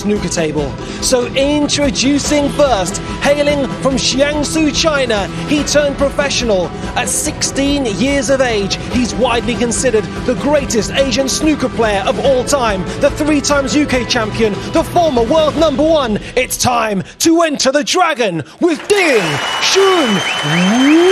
snooker table. So introducing first, hailing from Jiangsu, China, he turned professional at 16 years of age. He's widely considered the greatest Asian snooker player of all time, the 3 times UK champion, the former world #1. It's time to enter the dragon with Ding Junhui.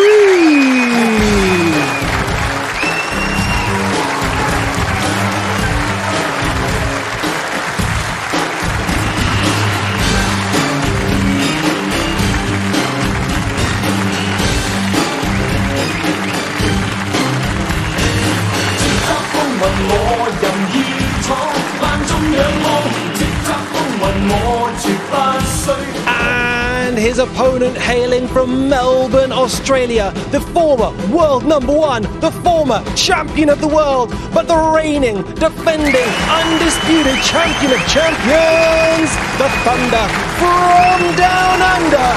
And his opponent hailing from Melbourne, Australia, the former world #1, the former champion of the world, but the reigning, defending, undisputed champion of champions, the Thunder from down under,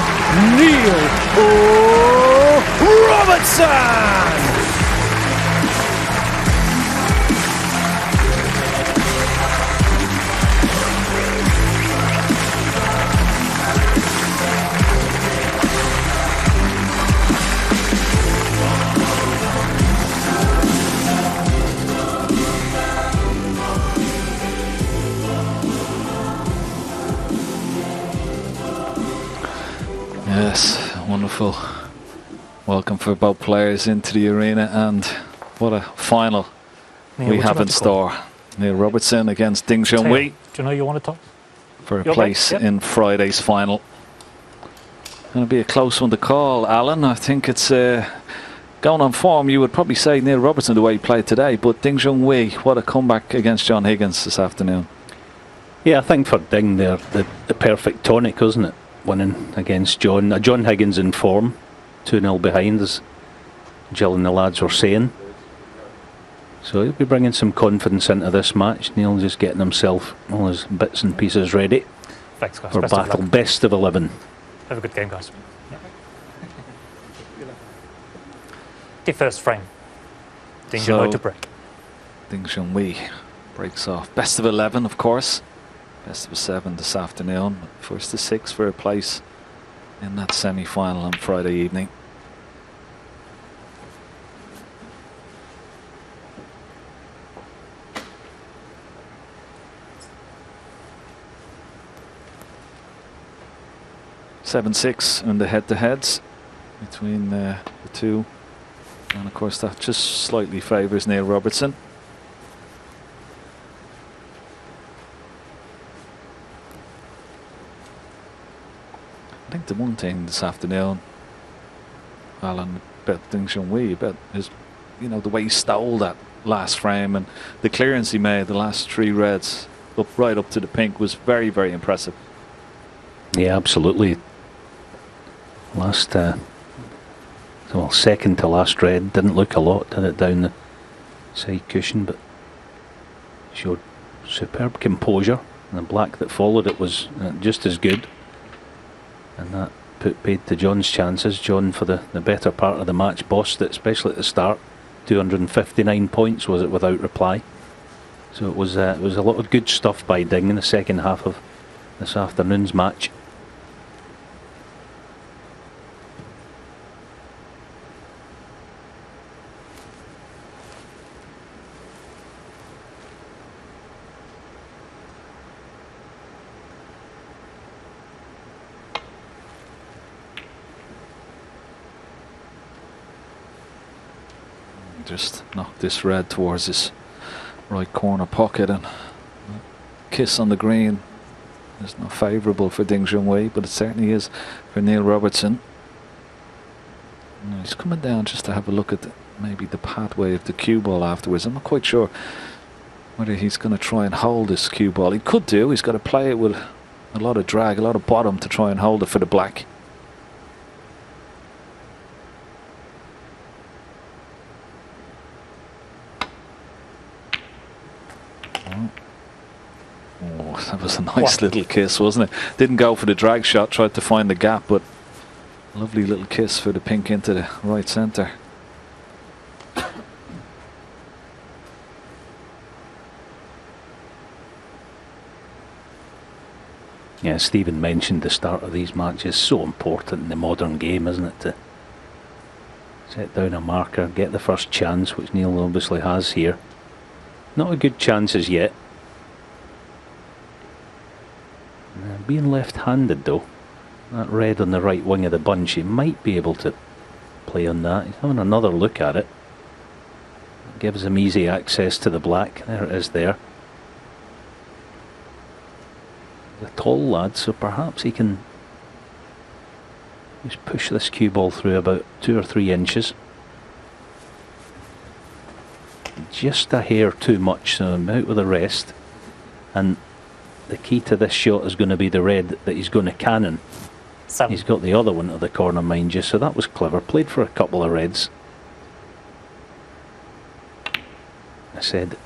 Neil Robertson. Yes, wonderful welcome for both players into the arena, and what a final we have in store. Neil Robertson against Ding Junhui. Do you know you want to talk? For a place in Friday's final. Going to be a close one to call, Alan. I think it's going on form. You would probably say Neil Robertson the way he played today, but Ding Junhui, what a comeback against John Higgins this afternoon. Yeah, I think for Ding they're the perfect tonic, isn't it? Winning against John. John Higgins in form, 2-0 behind, as Jill and the lads were saying. So he'll be bringing some confidence into this match. Neil just getting himself all his bits and pieces ready. Thanks, guys. For battle best of 11. Have a good game, guys. Yeah. The first frame. Ding Junhui to break. Ding Junhui breaks off. Best of 11, of course. Best of 7 this afternoon. First to 6 for a place in that semi-final on Friday evening. (7-6) in the head-to-heads between the two, and of course that just slightly favours Neil Robertson. I think the one thing this afternoon, Alan, about Ding Junhui, about his, the way he stole that last frame and the clearance he made, the last 3 reds, right up to the pink, was very, very impressive. Yeah, absolutely. Second to last red, didn't look a lot, did it, down the side cushion, but showed superb composure, and the black that followed it was just as good. And that paid to John's chances. John, for the better part of the match, bossed it, especially at the start. 259 points was it, without reply. So it was a lot of good stuff by Ding in the second half of this afternoon's match. Just knocked this red towards his right corner pocket, and kiss on the green is not favourable for Ding Junhui, but it certainly is for Neil Robertson. He's coming down just to have a look at maybe the pathway of the cue ball afterwards. I'm not quite sure whether he's going to try and hold this cue ball. He could do. He's got to play it with a lot of drag, a lot of bottom to try and hold it for the black. Oh, that was a nice little kiss, wasn't it? Didn't go for the drag shot, tried to find the gap, but lovely little kiss for the pink into the right centre. Yeah, Stephen mentioned the start of these matches, so important in the modern game, isn't it, to set down a marker, get the first chance, which Neil obviously has here. Not a good chance as yet. Being left-handed though, that red on the right wing of the bunch, he might be able to play on that. He's having another look at it. Gives him easy access to the black. There it is there. He's a tall lad, so perhaps he can just push this cue ball through about 2 or 3 inches. Just a hair too much, so I'm out with the rest. And the key to this shot is going to be the red that he's going to cannon. 7. He's got the other one to the corner, mind you, so that was clever. Played for a couple of reds. I said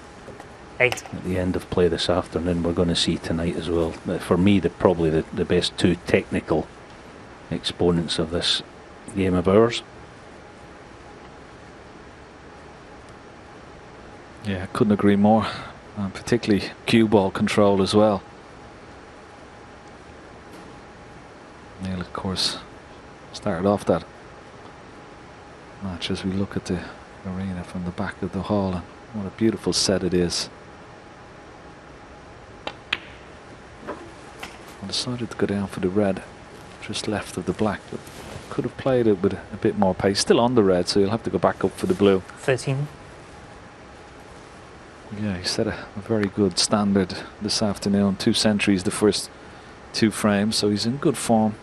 8. at the end of play this afternoon we're going to see tonight as well. For me, probably the best 2 technical exponents of this game of ours. Yeah, I couldn't agree more. Particularly cue ball control as well. Neil, of course, started off that match as we look at the arena from the back of the hall, and what a beautiful set it is. I decided to go down for the red just left of the black, but could have played it with a bit more pace. Still on the red, so you'll have to go back up for the blue. 13. Yeah, he set a very good standard this afternoon. 2 centuries the first 2 frames, so he's in good form.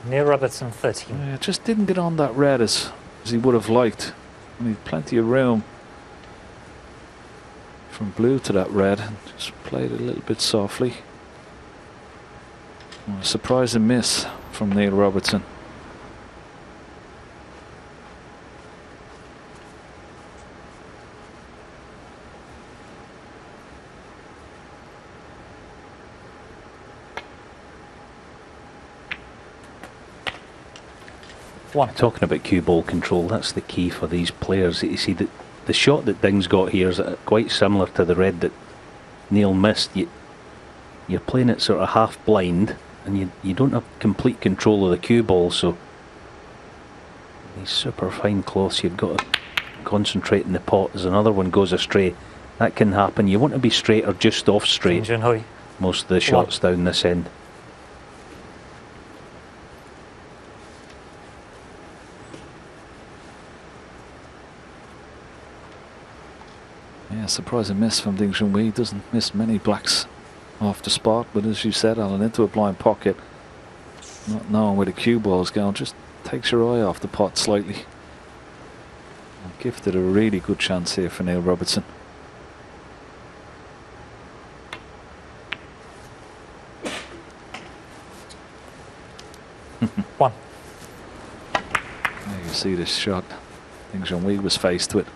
Neil Robertson 13. Yeah, just didn't get on that red as he would have liked. I mean, plenty of room from blue to that red, and just played a little bit softly. Well, a surprise and miss from Neil Robertson. Talking about cue ball control, that's the key for these players. You see, the shot that Ding's got here is quite similar to the red that Neil missed. You're playing it sort of half blind, and you don't have complete control of the cue ball, so these super fine cloths, you've got to concentrate in the pot as another one goes astray. That can happen. You want to be straight or just off straight Ding Junhui. most of the shots down this end. Yeah, surprising miss from Ding Junhui. Doesn't miss many blacks off the spot, but as you said, Alan, into a blind pocket, not knowing where the cue ball's going, just takes your eye off the pot slightly. And gifted a really good chance here for Neil Robertson. One. There you see this shot. Ding Junhui was faced with.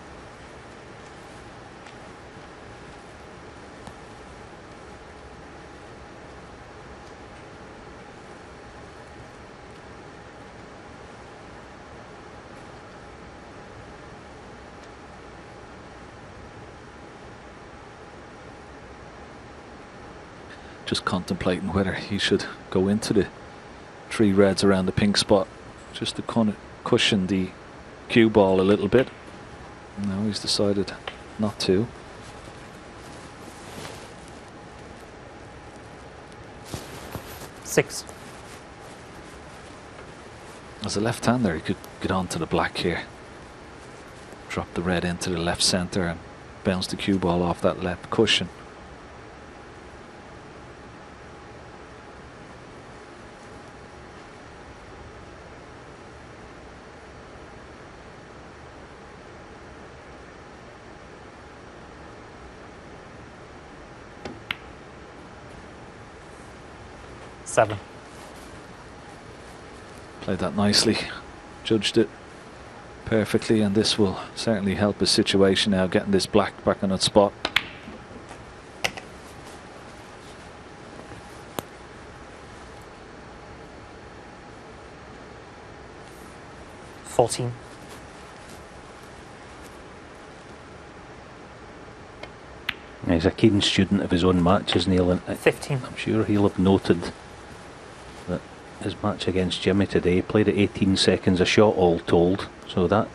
Just contemplating whether he should go into the 3 reds around the pink spot just to kind of cushion the cue ball a little bit. No, he's decided not to. Six. As a left-hander, he could get onto the black here, drop the red into the left centre and bounce the cue ball off that left cushion. Seven. Played that nicely, judged it perfectly, and this will certainly help his situation now, getting this black back on its spot. 14. He's a keen student of his own matches, Neil, and 15. I'm sure he'll have noted that his match against Jimmy today played at 18 seconds a shot all told, so that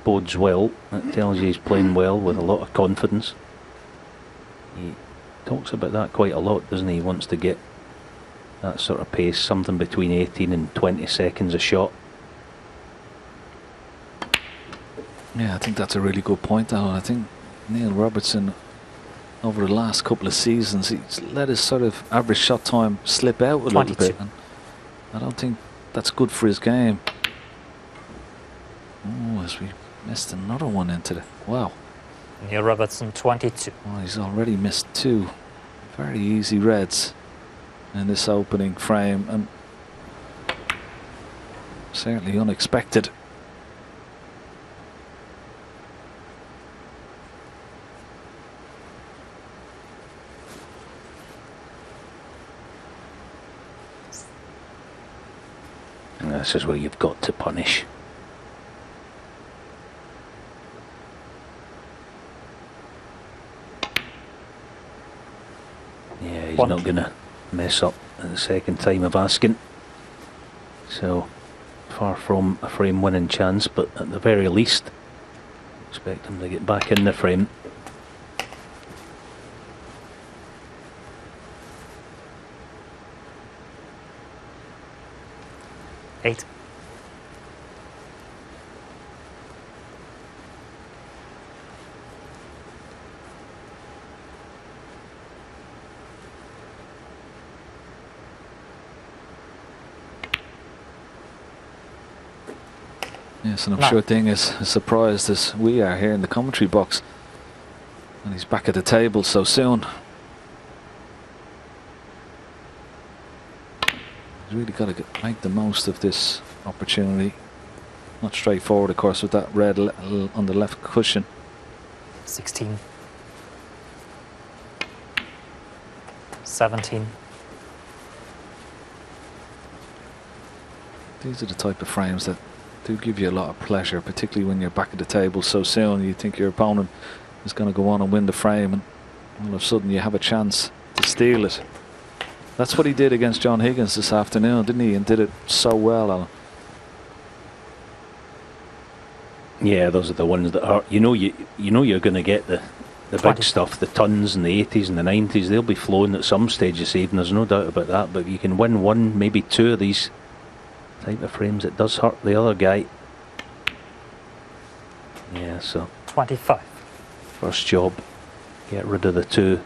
bodes well. That tells you he's playing well with a lot of confidence. He talks about that quite a lot, doesn't he? He wants to get that sort of pace, something between 18 and 20 seconds a shot. Yeah, I think that's a really good point, Alan. I think Neil Robertson, over the last couple of seasons, he's let his sort of average shot time slip out a 22. little bit. And I don't think that's good for his game. Oh, as we missed another one into the... Wow. Neil Robertson, 22. Oh, he's already missed two very easy reds in this opening frame, and certainly unexpected. And this is where you've got to punish. Yeah, he's not going to mess up at the second time of asking. So, far from a frame winning chance, but at the very least, expect him to get back in the frame. Eight. Yes, and I'm No. sure Ding is as surprised as we are here in the commentary box. And he's back at the table so soon. He's really got to make the most of this opportunity. Not straightforward, of course, with that red on the left cushion. 16. 17. These are the type of frames that do give you a lot of pleasure, particularly when you're back at the table so soon. You think your opponent is going to go on and win the frame, and all of a sudden you have a chance to steal it. That's what he did against John Higgins this afternoon, didn't he? And did it so well, Alan. Yeah, those are the ones that hurt. You know you're going to get the big 20. stuff, the tons and the 80s and the 90s. They'll be flowing at some stage this evening, there's no doubt about that. But if you can win one, maybe two of these type of frames, it does hurt the other guy. Yeah, so 25. first job, get rid of the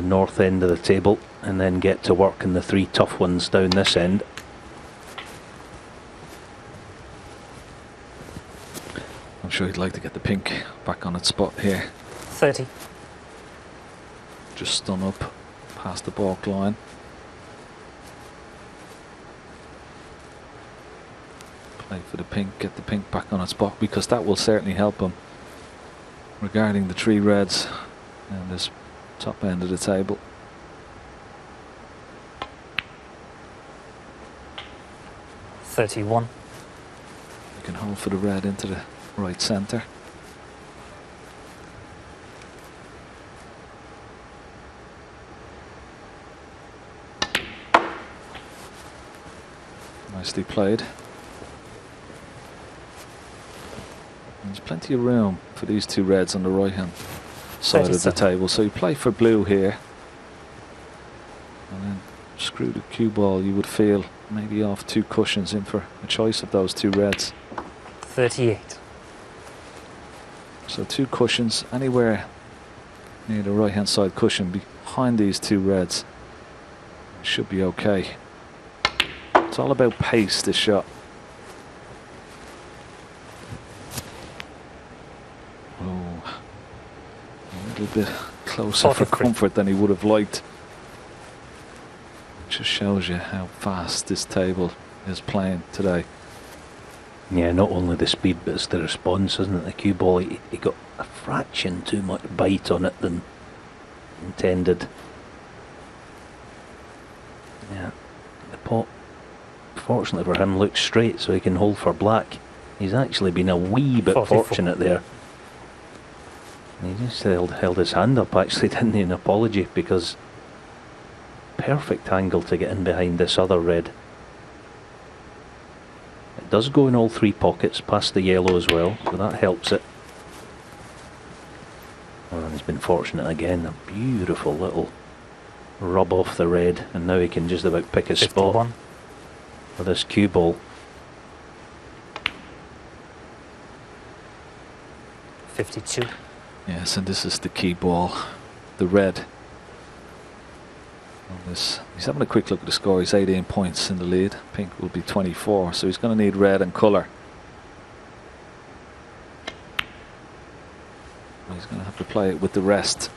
north end of the table, and then get to work in the three tough ones down this end. I'm sure he'd like to get the pink back on its spot here. 30. Just stun up past the balk line. Play for the pink, get the pink back on its spot, because that will certainly help him regarding the three reds and this top end of the table. $31. You can hold for the red into the right centre. Nicely played. There's plenty of room for these two reds on the right hand side of the 37. table, so you play for blue here and then screw the cue ball. You would feel maybe off two cushions in for a choice of those two reds. 38. So two cushions anywhere near the right hand side cushion behind these two reds should be okay. It's all about pace, this shot. Oh, a little bit closer for 43. comfort than he would have liked. Just shows you how fast this table is playing today. Yeah, not only the speed, but it's the response, isn't it? The cue ball, he got a fraction too much bite on it than intended. Yeah, the pot fortunately for him, looks straight so he can hold for black. He's actually been a wee bit 44. fortunate there. He just held his hand up, actually, didn't he? An apology, because perfect angle to get in behind this other red. It does go in all three pockets, past the yellow as well, so that helps it. Oh, and he's been fortunate again. A beautiful little rub off the red, and now he can just about pick his 51. spot for this cue ball. 52. Yes, and this is the key ball, the red. He's having a quick look at the score. He's 18 points in the lead. Pink will be 24, so he's going to need red and colour. He's going to have to play it with the rest.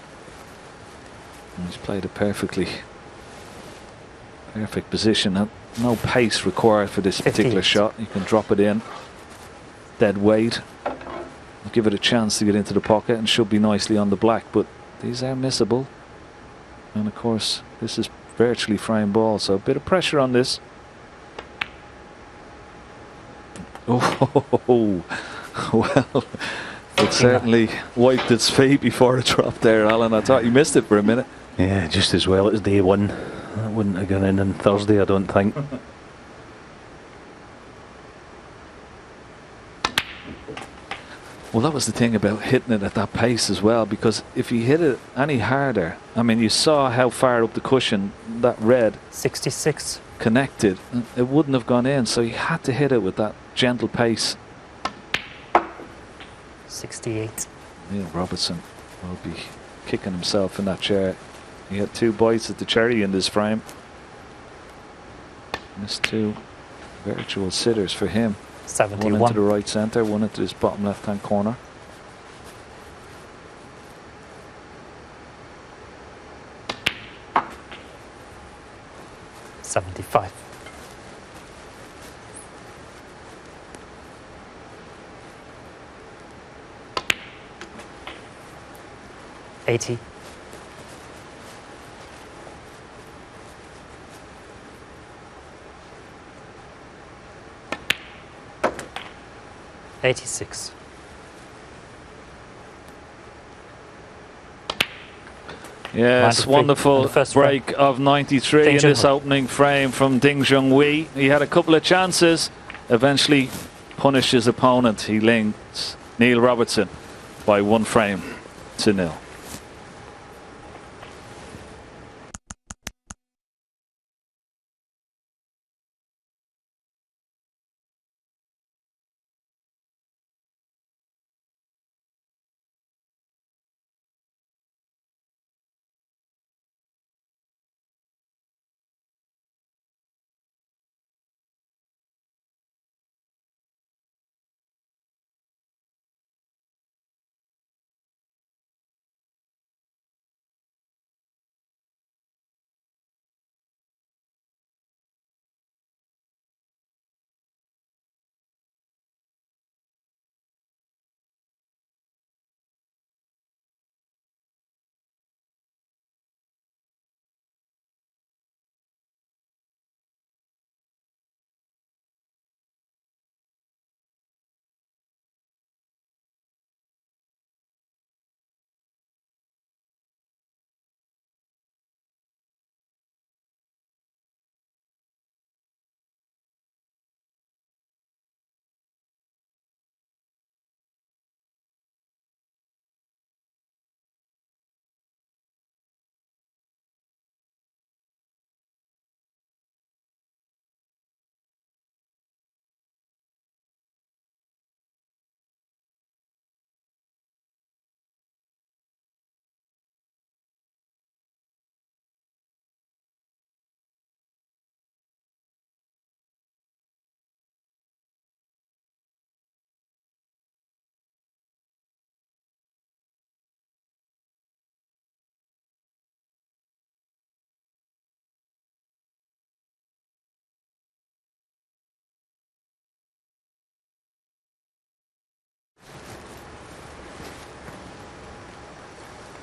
And he's played it perfectly. Perfect position. No pace required for this particular 58. shot. You can drop it in. Dead weight. Give it a chance to get into the pocket and should be nicely on the black, but these are missable. And of course, this is virtually frame ball, so a bit of pressure on this. Oh, well, it certainly wiped its feet before it dropped there, Alan. I thought you missed it for a minute. Yeah, just as well it's day one. That wouldn't have gone in on Thursday, I don't think. Well, that was the thing about hitting it at that pace as well, because if you hit it any harder, I mean, you saw how far up the cushion that red 66. connected, it wouldn't have gone in, so you had to hit it with that gentle pace. 68. Neil Robertson will be kicking himself in that chair. He had 2 bites at the cherry in this frame. Missed 2 virtual sitters for him. 71. One into the right centre, one into this bottom left hand corner. $75. $80. $86. Yes, 93 wonderful in the first break of 93 Ding in this Junhui. opening frame from Ding Junhui. He had a couple of chances, eventually punished his opponent. He links Neil Robertson by 1 frame to 0.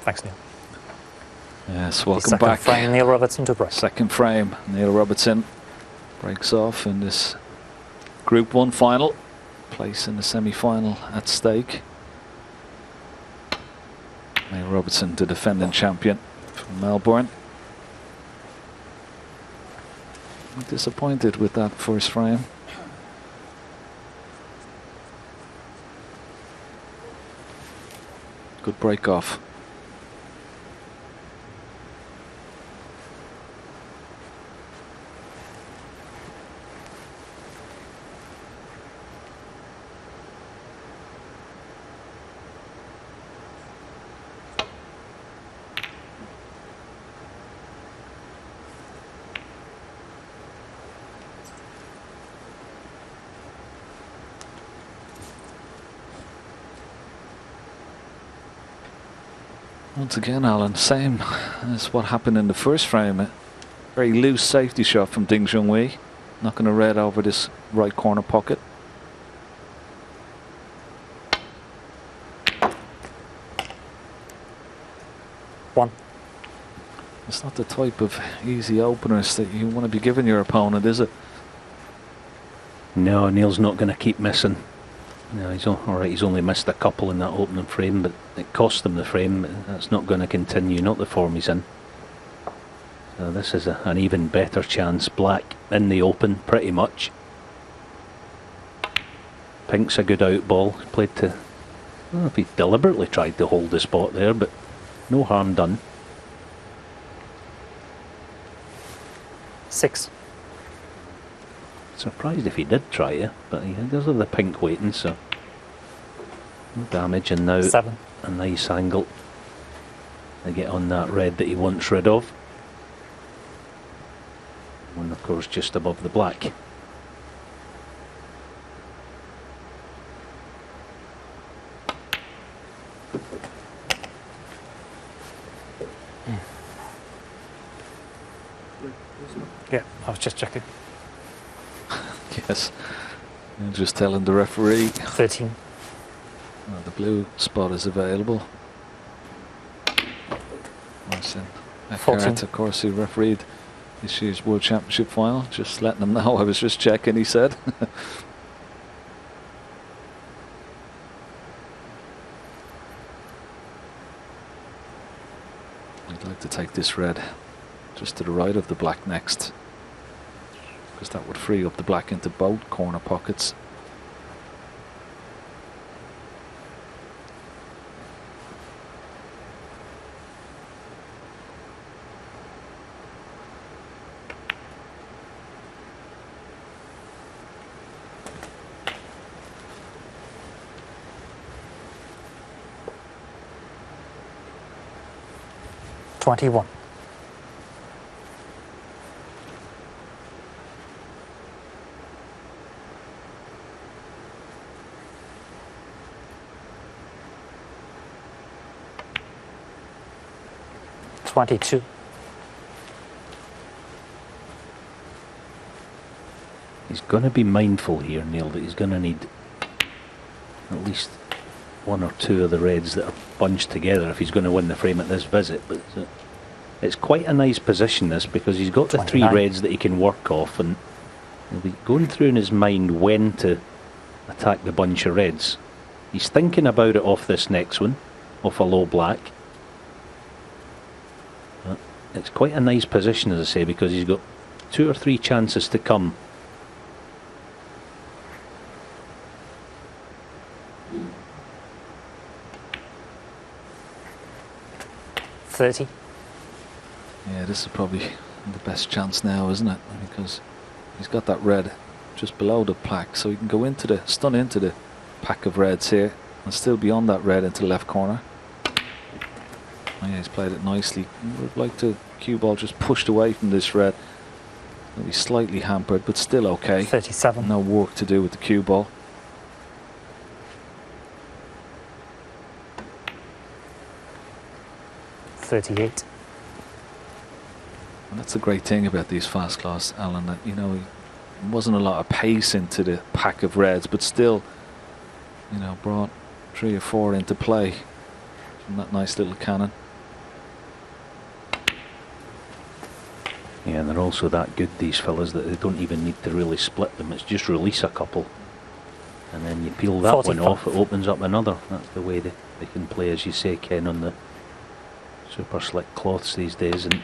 Thanks, Neil. Yes, The welcome second back. frame, Neil Robertson to break. Second frame, Neil Robertson breaks off in this Group 1 final. Place in the semi-final at stake. May Robertson, the defending champion from Melbourne. I'm disappointed with that first frame. Good break off. Once again, Alan, same as what happened in the first frame. A very loose safety shot from Ding Junhui, knocking a red over this right corner pocket. One. It's not the type of easy openers that you want to be giving your opponent, is it? No, Neil's not going to keep missing. No, he's all right. He's only missed a couple in that opening frame, but it cost him the frame. That's not going to continue. Not the form he's in. So this is an even better chance. Black in the open, pretty much. Pink's a good out ball. He's played to. I don't know if he deliberately tried to hold the spot there, but no harm done. 6. Surprised if he did try it, but he does have the pink waiting, so no damage. And now 7. a nice angle to get on that red that he wants rid of. One, of course, just above the black. Yeah, I was just checking. Yes. And just telling the referee 13. the blue spot is available. Marcin 14. Eckhart, of course, who refereed this year's World Championship final. Just letting them know I was just checking, he said. I'd like to take this red just to the right of the black next, because that would free up the black into both corner pockets. $21. $22. He's going to be mindful here, Neil, that he's going to need at least one or two of the reds that are bunched together if he's going to win the frame at this visit. But it's quite a nice position, this, because he's got the 3 reds that he can work off, and he'll be going through in his mind when to attack the bunch of reds. He's thinking about it off this next one, off a low black. But it's quite a nice position, as I say, because he's got 2 or 3 chances to come. $30. Yeah, this is probably the best chance now, isn't it? Because he's got that red just below the plaque, so he can go into the stun into the pack of reds here and still be on that red into the left corner. Oh yeah, he's played it nicely. Would like to cue ball just pushed away from this red. He'll be slightly hampered, but still okay. 37. No work to do with the cue ball. $38. And that's the great thing about these fast class, Alan, that, you know, there wasn't a lot of pace into the pack of reds, but still, you know, brought 3 or 4 into play from that nice little cannon. Yeah, and they're also that good, these fellas, that they don't even need to really split them. It's just release a couple, and then you peel that 45. one off, it opens up another. That's the way they can play, as you say, Ken, on the super slick cloths these days. And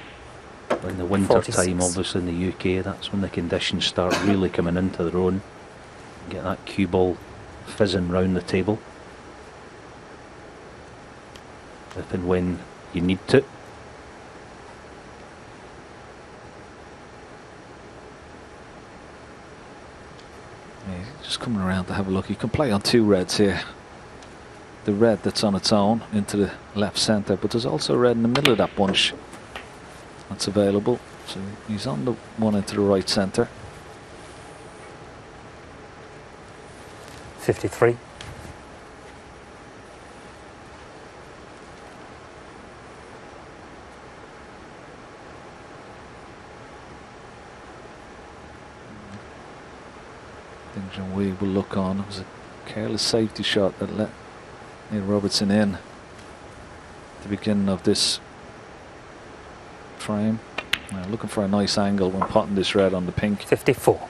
in the winter 46. time, obviously in the UK, that's when the conditions start really coming into their own. You get that cue ball fizzing round the table. If and when you need to. Yeah, just coming around to have a look. You can play on 2 reds here. The red that's on its own into the left centre, but there's also red in the middle of that bunch that's available. So he's on the one into the right centre. 53. Ding Junhui will look on. It was a careless safety shot that let Neil Robertson in at the beginning of this frame. Now looking for a nice angle when potting this red on the pink. 54.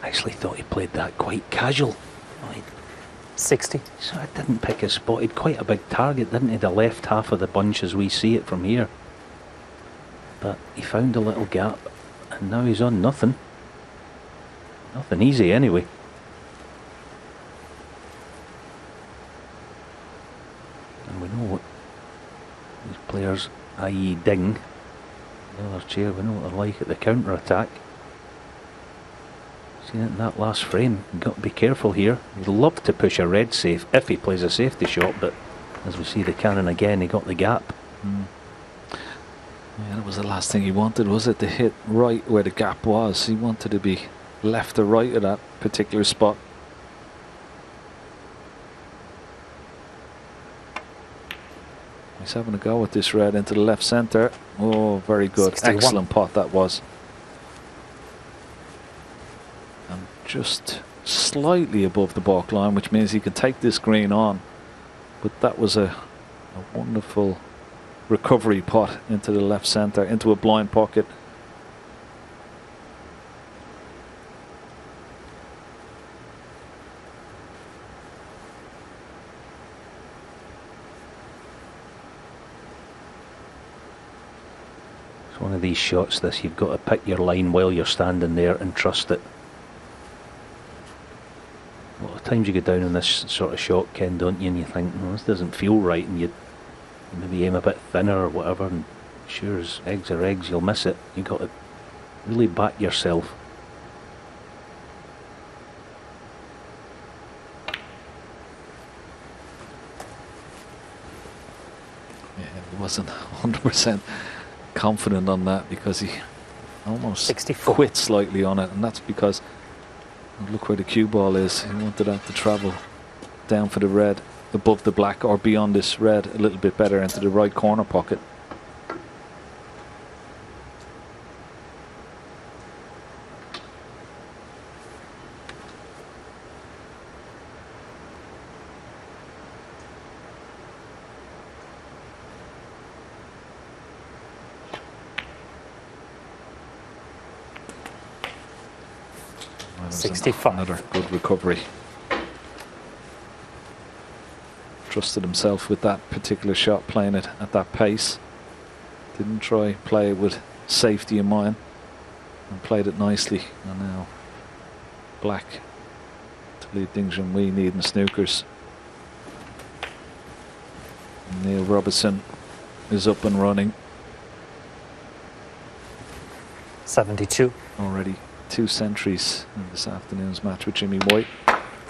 I actually thought he played that quite casual. 60. So I didn't pick his spot. He'd quite a big target, didn't he? The left half of the bunch as we see it from here. But he found a little gap, and now he's on nothing. Nothing easy anyway. And we know what these players, i.e. Ding, the other chair, we know what they're like at the counter-attack. Seen it in that last frame. You've got to be careful here. He'd love to push a red safe if he plays a safety shot, but as we see the cannon again, he got the gap. Yeah, that was the last thing he wanted, was it? To hit right where the gap was. He wanted to be left or right at that particular spot. He's having a go with this red into the left centre. Oh, very good. 61. Excellent pot that was. And just slightly above the baulk line, which means he can take this green on. But that was a wonderful recovery pot into the left centre, into a blind pocket. It's one of these shots, this, you've got to pick your line while you're standing there and trust it. A lot of times you go down on this sort of shot, Ken, don't you, and you think, this doesn't feel right, and you maybe aim a bit thinner or whatever, and sure as eggs are eggs, you'll miss it. You've got to really back yourself. Yeah, he wasn't 100% confident on that because he almost 64. quit slightly on it, and that's because look where the cue ball is. He wanted that to travel down for the red, above the black or beyond this red a little bit better into the right corner pocket. Well, 65. Another good recovery. Trusted himself with that particular shot, playing it at that pace. Didn't try play it with safety in mind, and played it nicely. And now black to lead Ding Junhui needing snookers. Neil Robertson is up and running. 72. Already 2 centuries in this afternoon's match with Jimmy White.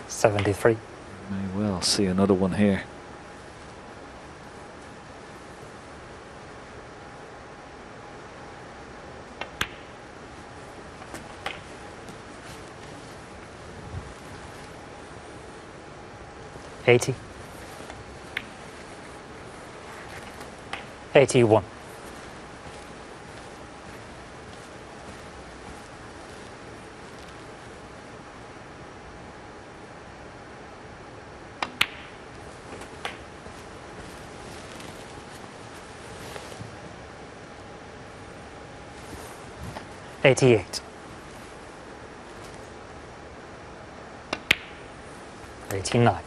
73. May well see another one here. $80. 81. 88. 89.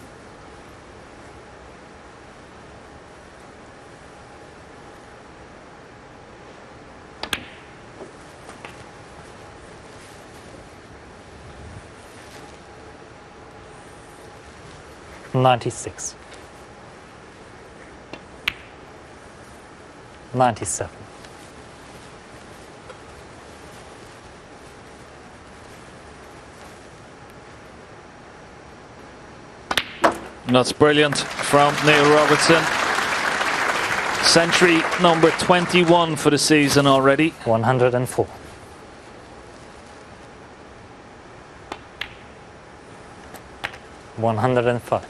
$96. 97. That's brilliant from Neil Robertson. Century number 21 for the season already. 104. 105.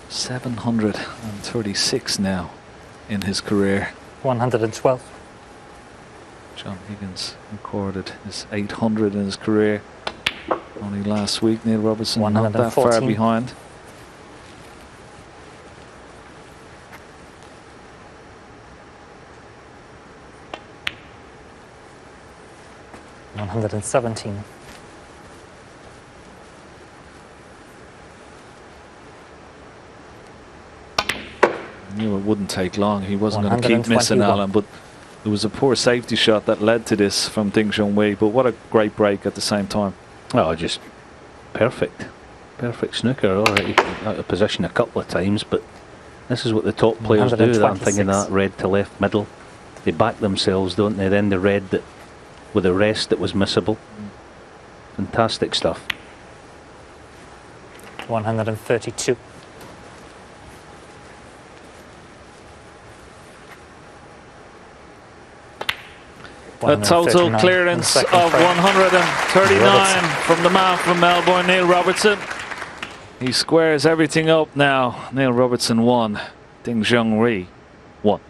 736 now in his career. 112. John Higgins recorded his 800 in his career only last week. Neil Robertson not that far 114. behind. $117. Knew it wouldn't take long. He wasn't going to keep missing 121. Alan, but it was a poor safety shot that led to this from Ding Junhui. But what a great break at the same time. Oh, just perfect. Perfect snooker. Already out of position a couple of times, but this is what the top players do. I'm thinking 126. that red to left middle. They back themselves, don't they? Then the red that with the rest that was missable. Fantastic stuff. 132. A total clearance of 139 from the man from Melbourne, Neil Robertson. He squares everything up now. Neil Robertson 1, Ding Junhui 1.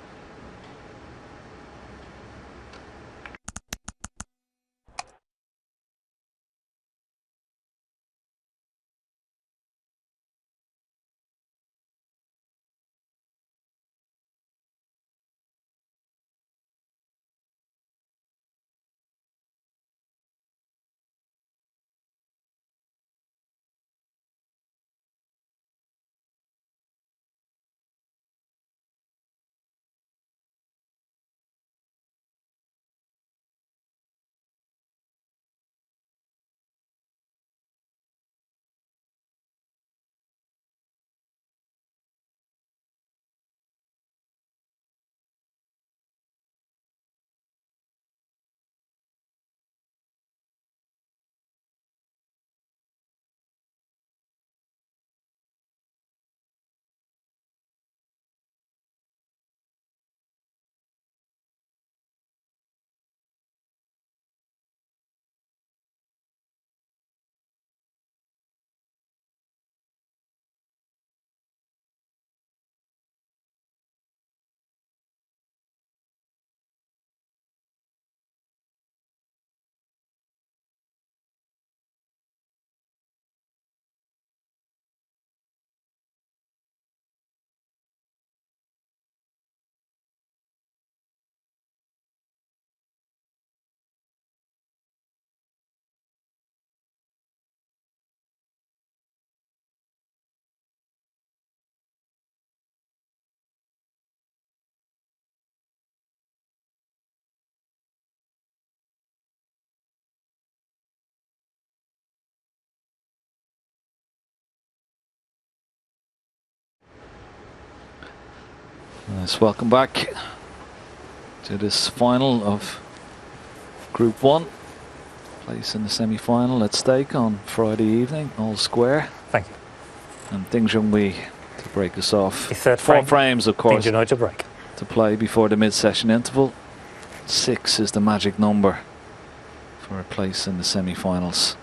Nice, welcome back to this final of Group 1. Place in the semi-final at stake on Friday evening, all square. Thank you. And Ding Junhui to break us off. The third 4 frame. frames, of course, Ding Junhui to break. to play before the mid-session interval. 6 is the magic number for a place in the semi-finals.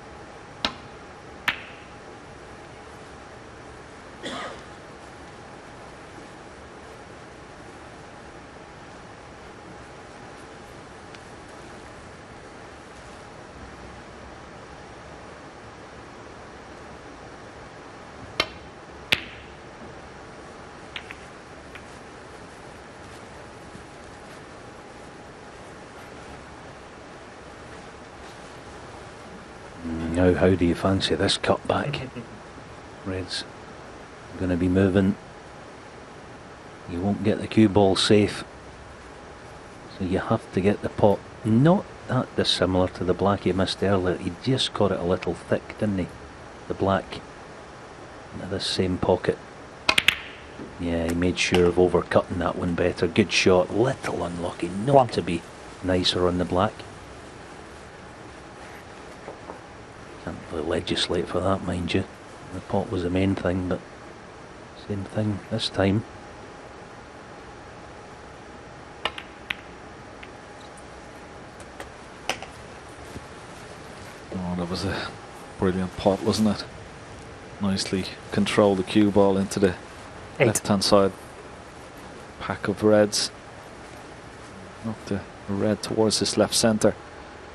Now, how do you fancy this cut back? Reds going to be moving. You won't get the cue ball safe, so you have to get the pot not that dissimilar to the black he missed earlier. He just got it a little thick, didn't he? The black into this same pocket. Yeah, he made sure of overcutting that one better. Good shot, little unlucky not to be nicer on the black. Can't really legislate for that, mind you. The pot was the main thing, but same thing this time. Oh, that was a brilliant pot, wasn't it? Nicely controlled the cue ball into the left-hand side pack of reds. Knocked the red towards this left centre.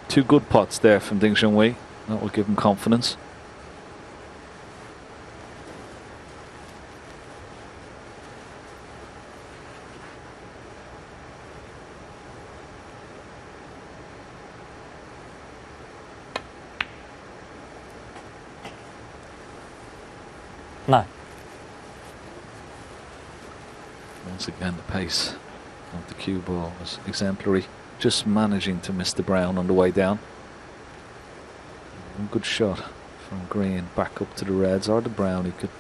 Two good pots there from Ding Junhui. That will give him confidence. No. Once again, the pace of the cue ball was exemplary. Just managing to miss the brown on the way down. Good shot from green back up to the reds, or the brown he could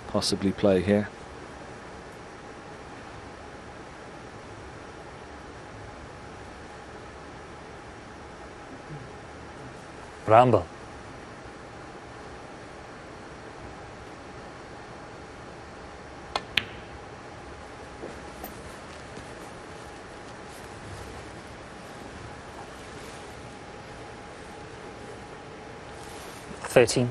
possibly play here. Rambo. $13.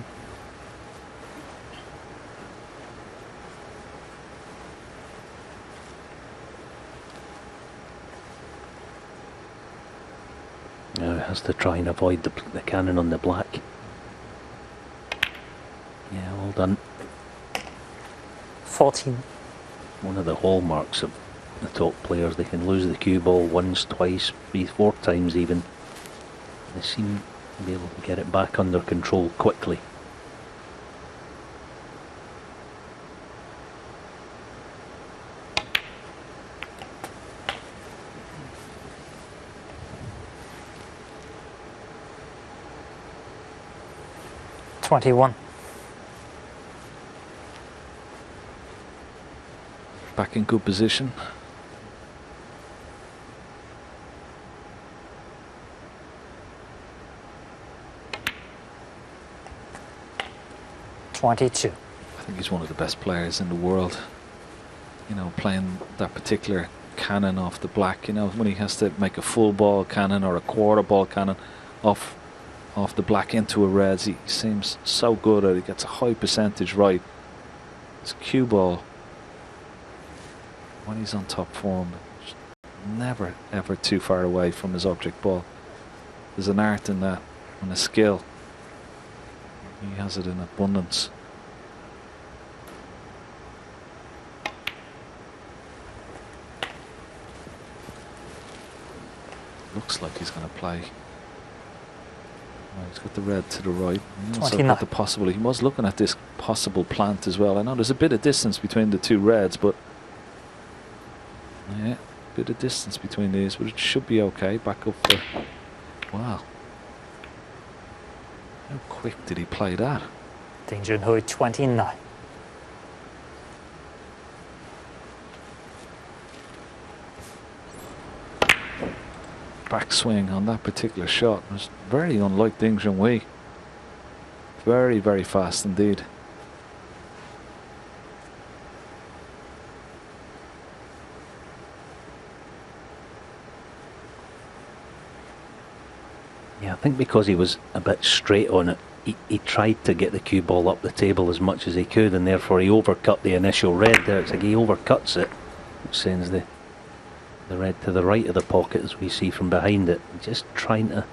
Now has to try and avoid the cannon on the black. Yeah, well done. 14. One of the hallmarks of the top players, they can lose the cue ball once, twice, 3, 4 times even. They seem to be able to get it back under control quickly. $21. Back in good position. $22. I think he's one of the best players in the world. You know, playing that particular cannon off the black, you know, when he has to make a full ball cannon or a quarter ball cannon off the black into a reds, he seems so good at it. He gets a high percentage right. His cue ball, when he's on top form, never ever too far away from his object ball. There's an art in that and a skill. He has it in abundance. Looks like he's going to play. He's got the red to the right. He also got the possible. He was looking at this possible plant as well. I know there's a bit of distance between the two reds, but yeah, a bit of distance between these, but it should be okay. Back up for. Wow. How quick did he play that? Ding Junhui 29. Backswing on that particular shot was very unlike Ding Junhui. Very, very fast indeed. Yeah, I think because he was a bit straight on it, he tried to get the cue ball up the table as much as he could, and therefore he overcut the initial red there. It's like he overcuts it, which sends the red to the right of the pocket as we see from behind it. Just trying to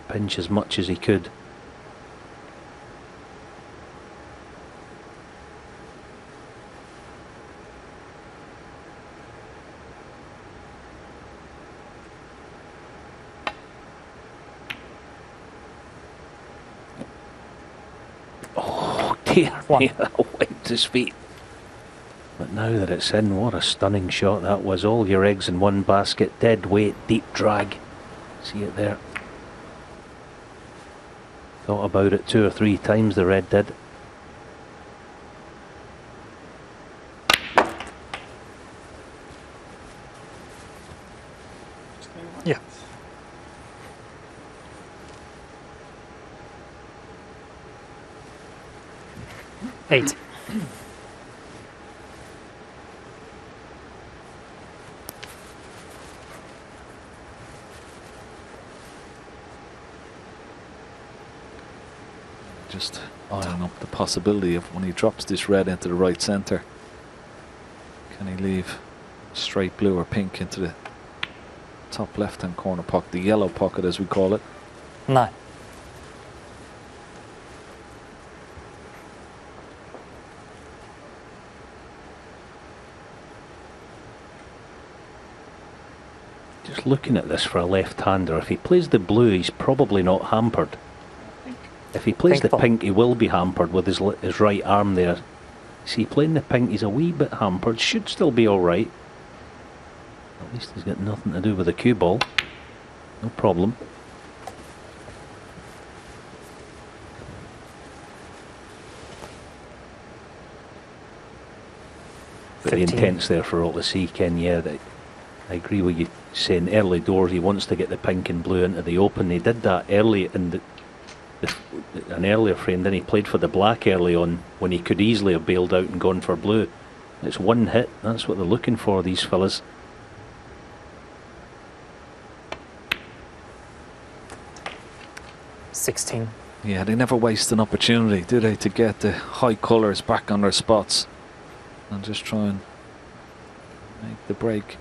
pinch as much as he could. dear One. me, that wiped his feet. But now that it's in, what a stunning shot that was. All your eggs in one basket, dead weight, deep drag. See it there? Thought about it 2 or 3 times, the red did. Yeah. Eight. Just eyeing up the possibility of when he drops this red into the right centre, can he leave straight blue or pink into the top left hand corner pocket, the yellow pocket as we call it. 9. Just looking at this for a left-hander, if he plays the blue, he's probably not hampered. If he plays Pink the ball. pink, he will be hampered with his right arm there. See, playing the pink, he's a wee bit hampered. Should still be alright. At least he's got nothing to do with the cue ball. No problem. Very 15. intense there for all to see, Ken. Yeah, I agree with you saying early doors he wants to get the pink and blue into the open. He did that early in an earlier frame, then he played for the black early on when he could easily have bailed out and gone for blue. It's one hit, that's what they're looking for, these fellas. $16. Yeah, they never waste an opportunity, do they, to get the high colours back on their spots and just try and make the break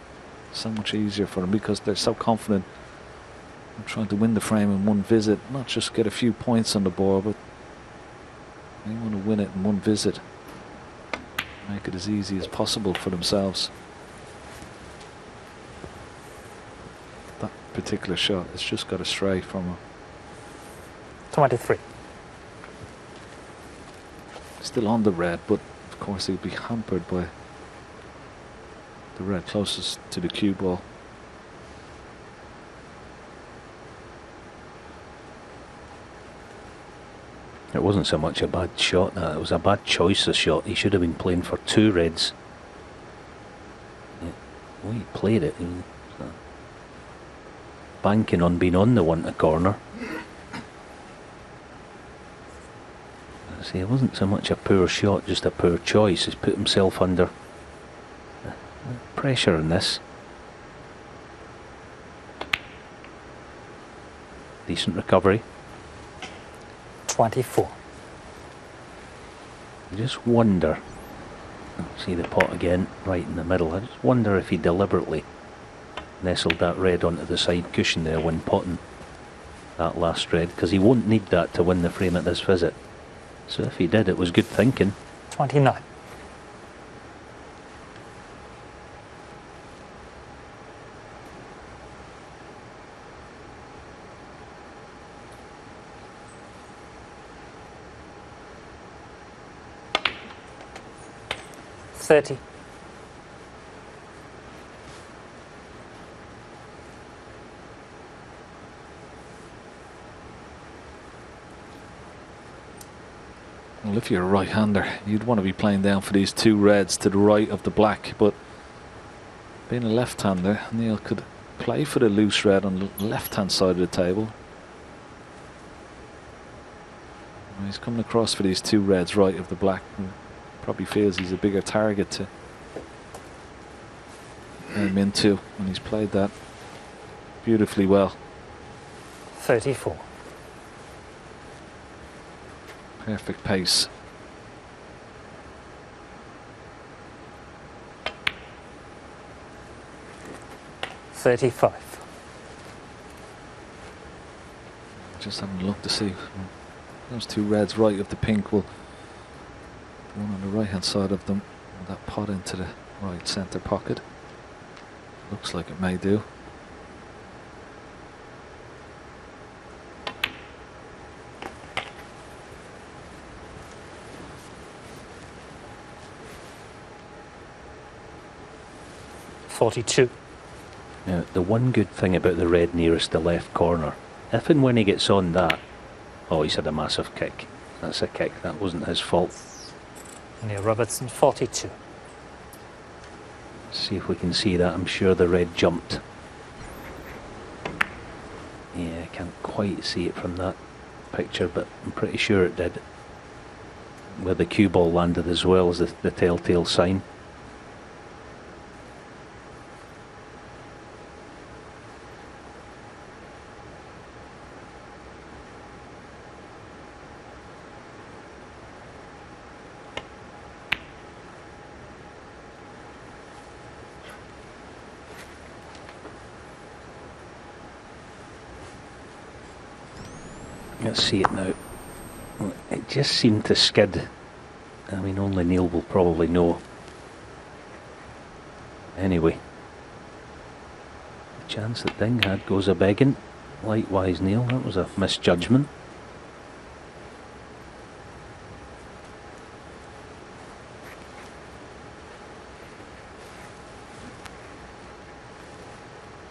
so much easier for them because they're so confident in trying to win the frame in one visit, not just get a few points on the board, but they want to win it in one visit, make it as easy as possible for themselves. That particular shot has just got astray from him. 23. Still on the red, but of course he'll be hampered by the red closest to the cue ball. It wasn't so much a bad shot, it was a bad choice of shot. He should have been playing for 2 reds. Well, he played it. He was banking on being on the one to corner. See, it wasn't so much a poor shot, just a poor choice. He's put himself under pressure in this. Decent recovery. 24. I just wonder, see the pot again right in the middle, I just wonder if he deliberately nestled that red onto the side cushion there when potting that last red, because he won't need that to win the frame at this visit. So if he did, it was good thinking. 29. $30. Well, if you're a right-hander, you'd want to be playing down for these 2 reds to the right of the black, but being a left-hander, Neil could play for the loose red on the left-hand side of the table. Well, he's coming across for these 2 reds right of the black, and probably feels he's a bigger target to aim into, and he's played that beautifully well. 34. Perfect pace. $35. Just having a look to see those 2 reds right of the pink will, the one on the right hand side of them, will that pot into the right centre pocket. Looks like it may do. 42. Now, the one good thing about the red nearest the left corner, if and when he gets on that, oh, he's had a massive kick. That's a kick. That wasn't his fault. Neil Robertson, 42. See if we can see that. I'm sure the red jumped. Yeah, I can't quite see it from that picture, but I'm pretty sure it did. Where the cue ball landed as well as the telltale sign. Let's see it now. It just seemed to skid. I mean, only Neil will probably know. Anyway, the chance that Ding had goes a begging. Likewise, Neil, that was a misjudgment.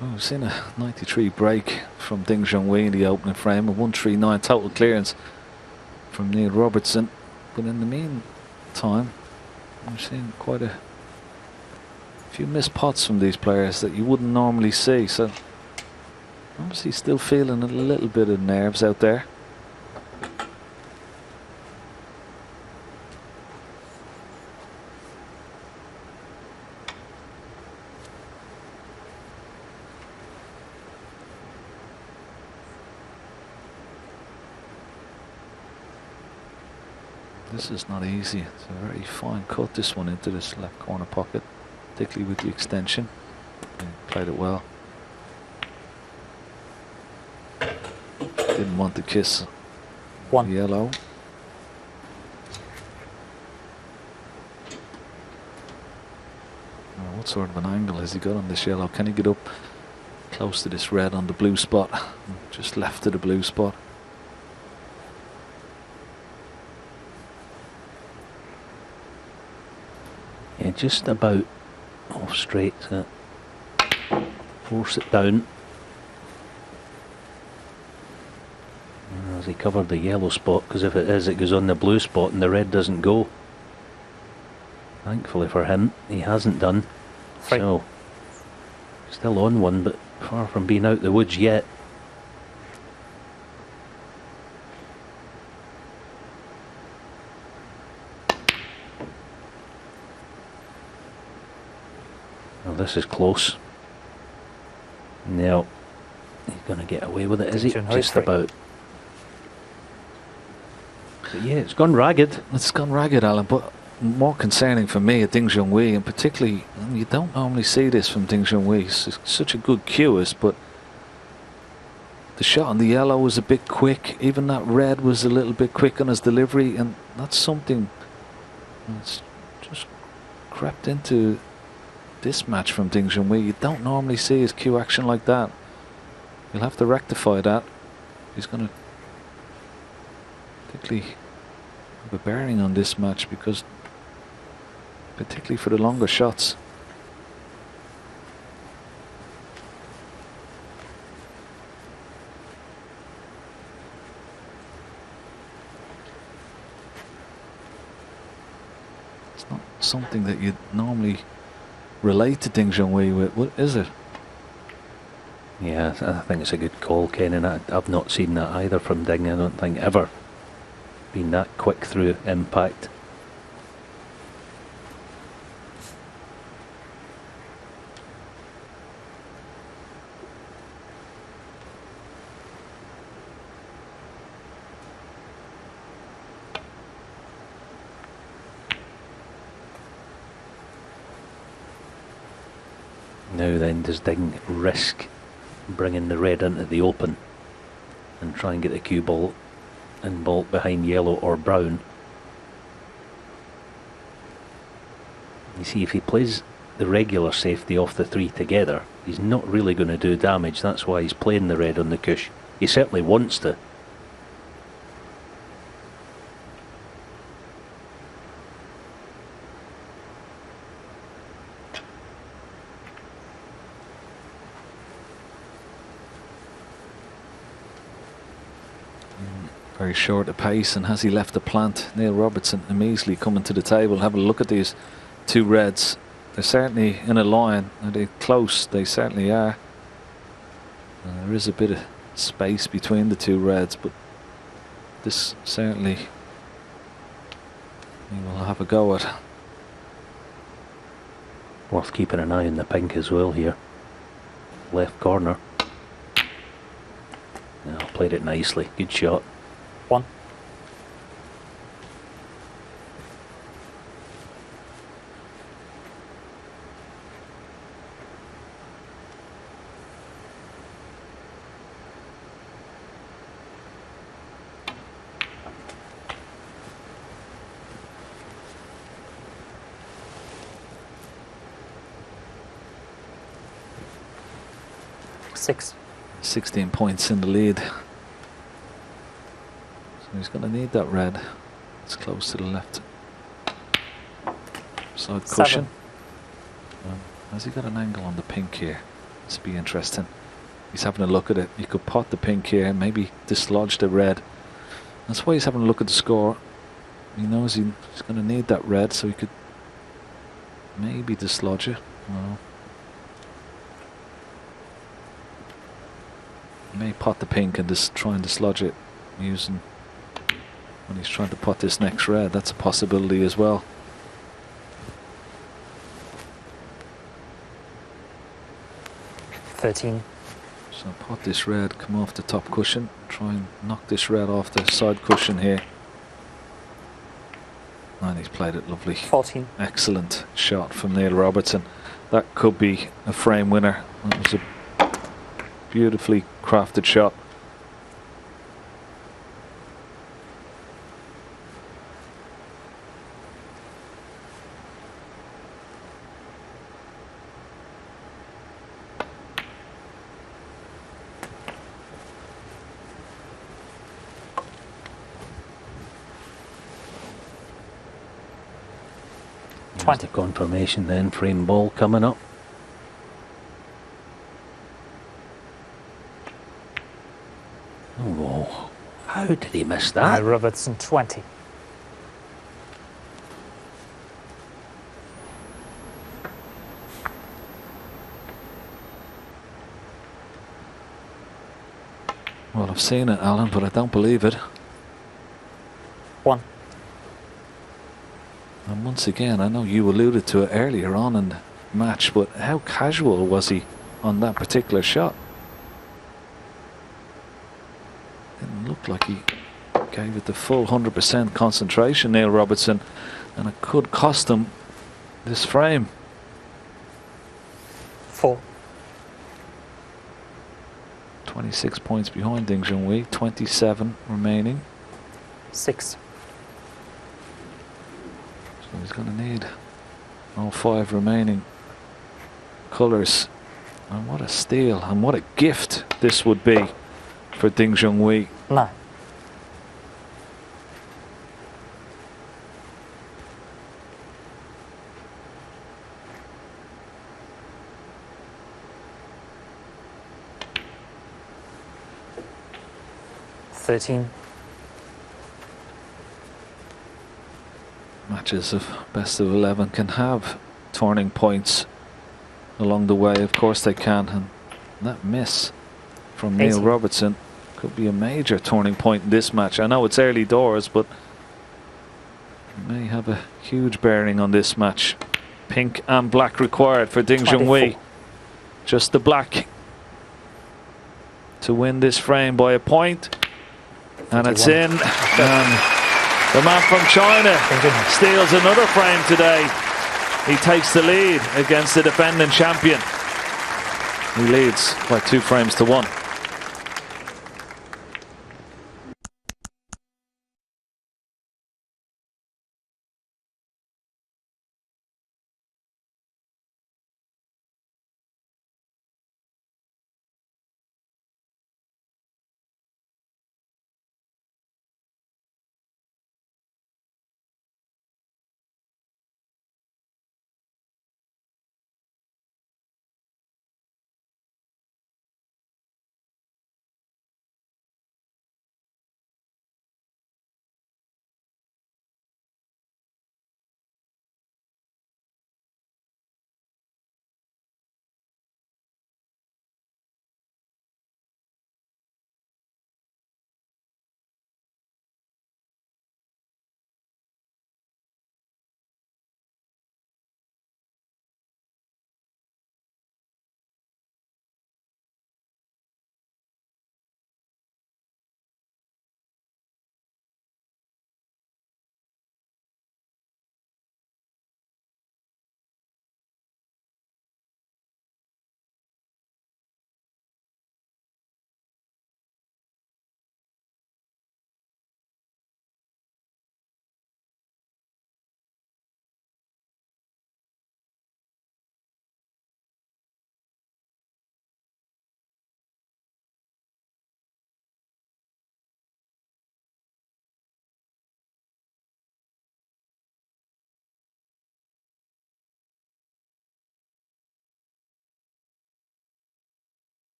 Well, we've seen a 93 break from Ding Junhui in the opening frame, a 139 total clearance from Neil Robertson. But in the meantime, we've seen quite a few missed pots from these players that you wouldn't normally see. So obviously still feeling a little bit of nerves out there. This is not easy. It's a very fine cut, this one, into this left corner pocket, particularly with the extension. He played it well. Didn't want to kiss One. yellow. Now, what sort of an angle has he got on this yellow? Can he get up close to this red on the blue spot? Just left of the blue spot. Yeah, just about off straight. Force it down. As he covered the yellow spot, because if it is, it goes on the blue spot and the red doesn't go. Thankfully for him, he hasn't done. Right. So, still on one, but far from being out the woods yet. Well, this is close. No, he's going to get away with it, is he? Just about. But yeah, it's gone ragged. It's gone ragged, Alan, but more concerning for me at Ding Junhui, and particularly, you don't normally see this from Ding Junhui. He's such a good cueist, but the shot on the yellow was a bit quick. Even that red was a little bit quick on his delivery, and that's something that's just crept into this match from Ding Junhui. You don't normally see his cue action like that. You'll have to rectify that. He's going to particularly have a bearing on this match, because particularly for the longer shots. It's not something that you'd normally relate to Ding Junhui with, what is it? Yeah, I think it's a good call, Ken, and I've not seen that either from Ding. I don't think ever been that quick through impact. Now then, does Ding risk bringing the red into the open and try and get the cue ball in baulk behind yellow or brown? You see, if he plays the regular safety off the three together, he's not really going to do damage. That's why he's playing the red on the cush. He certainly wants to. very short of pace, and has he left the plant? Neil Robertson immediately coming to the table. Have a look at these two reds. They're certainly in a line. Are they close? They certainly are. There is a bit of space between the two reds, but this certainly he will have a go at. Worth keeping an eye on the pink as well here. Left corner. Yeah, played it nicely. Good shot. 1. Six. 16 points in the lead. So he's going to need that red. It's close to the left side 7. cushion. Has he got an angle on the pink here? This will be interesting. He's having a look at it. He could pot the pink here, maybe dislodge the red. That's why he's having a look at the score. He knows he's going to need that red, so he could maybe dislodge it. No. He may pot the pink and just try and dislodge it using when he's trying to pot this next red. That's a possibility as well. $13. So pot this red, come off the top cushion, try and knock this red off the side cushion here. And he's played it lovely. 14. Excellent shot from Neil Robertson. That could be a frame winner. That was a beautifully crafted shot. There's the confirmation then, frame ball coming up. Oh, how did he miss that? Robertson 20. Well, I've seen it, Alan, but I don't believe it. 1. And once again, I know you alluded to it earlier on in the match, but how casual was he on that particular shot? Didn't look like he gave it the full 100% concentration, Neil Robertson, and it could cost him this frame. 4. 26 points behind Ding Junhui, 27 remaining. 6. So he's going to need all 5 remaining colours. And what a steal and what a gift this would be for Ding Junhui. 9. $13. Matches of best of 11 can have turning points along the way. Of course they can. And that miss from Neil 18. Robertson could be a major turning point in this match. I know it's early doors, but it may have a huge bearing on this match. Pink and black required for Ding Junhui. Just the black to win this frame by a point. And it's in. And the man from China steals another frame today. He takes the lead against the defending champion. He leads by 2 frames to 1.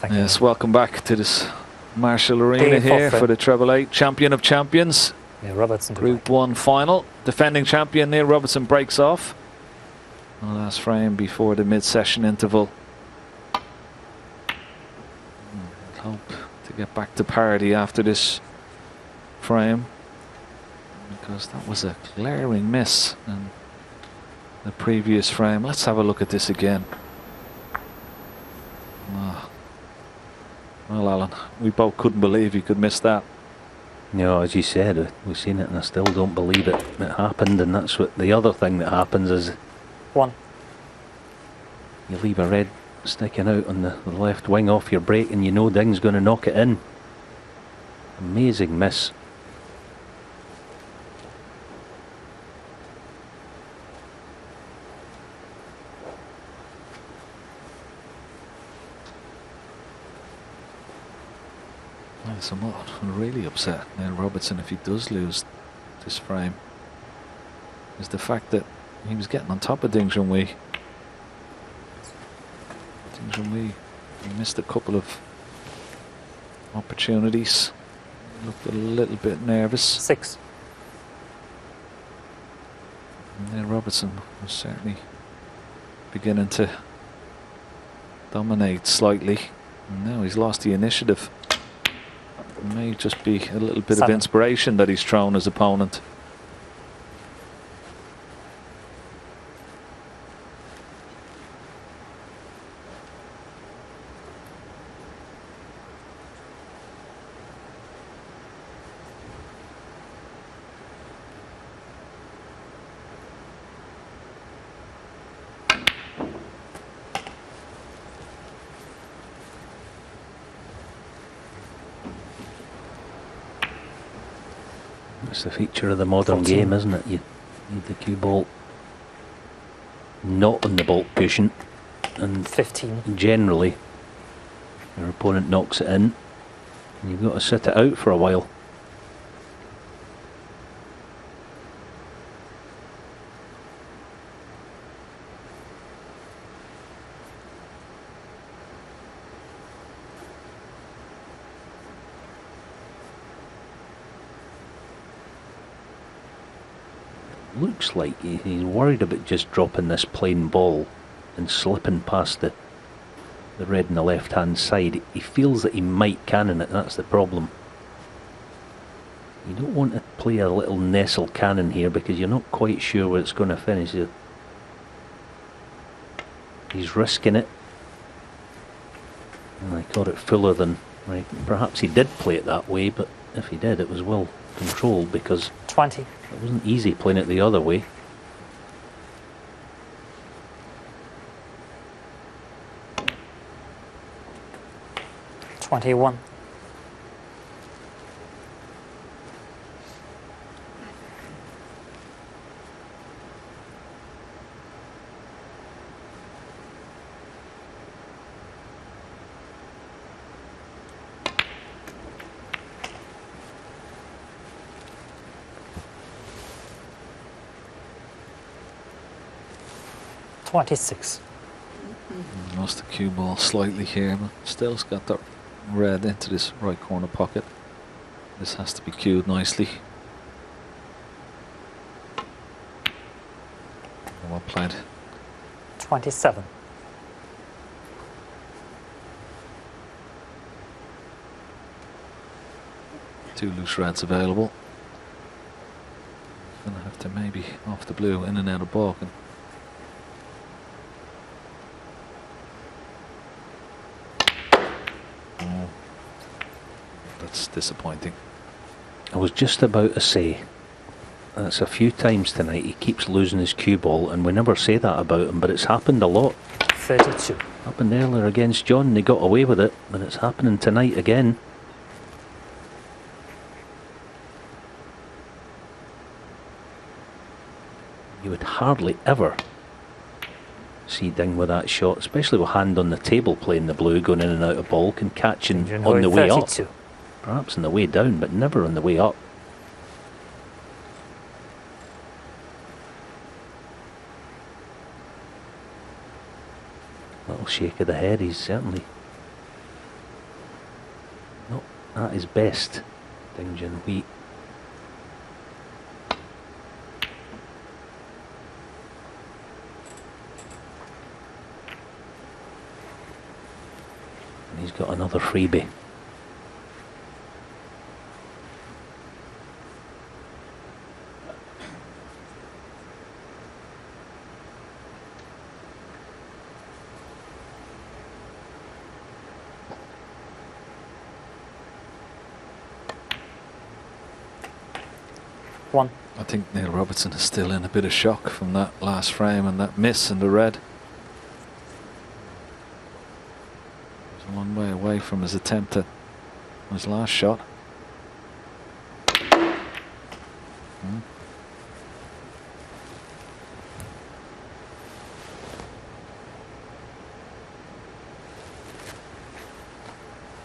Thank you. Yes, welcome back to this Marshall Arena Day here four for the Treble Eight Champion of Champions. Yeah, Robertson. Group 1 final. Defending champion Neil Robertson breaks off. The last frame before the mid-session interval. Hope to get back to parity after this frame, because that was a glaring miss in the previous frame. Let's have a look at this again. Well, Alan, we both couldn't believe he could miss that. No, as you said, we've seen it and I still don't believe it happened, and that's what the other thing that happens is 1. you leave a red sticking out on the left wing off your break and you know Ding's going to knock it in. Amazing miss. Yes, I'm really upset Neil Robertson if he does lose this frame. Is the fact that he was getting on top of Ding Junhui. Ding Junhui, he missed a couple of opportunities. Looked a little bit nervous. 6. Neil Robertson was certainly beginning to dominate slightly. And now he's lost the initiative. It may just be a little bit of 7. inspiration that he's thrown his opponent. It's the feature of the modern 14. game, isn't it? You need the cue ball not on the baulk cushion, and 15. generally your opponent knocks it in and you've got to sit it out for a while. Looks like he's worried about just dropping this plain ball and slipping past the red on the left hand side. He feels that he might cannon it, that's the problem. You don't want to play a little nestle cannon here because you're not quite sure where it's going to finish. He's risking it. And I thought it fuller than... Perhaps he did play it that way, but if he did, it was well controlled because 20. it wasn't easy playing it the other way. $21. $26. Lost the cue ball slightly here, but still it's got that red into this right corner pocket. This has to be cued nicely. Well played. 27. Two loose reds available. Gonna have to maybe off the blue, in and out of baulk. Oh, that's disappointing. I was just about to say, that's a few times tonight he keeps losing his cue ball, and we never say that about him, but it's happened a lot. 32. Happened earlier against John, they got away with it, but it's happening tonight again. You would hardly ever see Ding with that shot, especially with hand on the table playing the blue, going in and out of baulk and catching on the way up. 32. Perhaps on the way down, but never on the way up. Little shake of the head, he's certainly at his best, Ding Junhui. And he's got another freebie. One. I think Neil Robertson is still in a bit of shock from that last frame and that miss in the red. He's a long way away from his attempt at his last shot.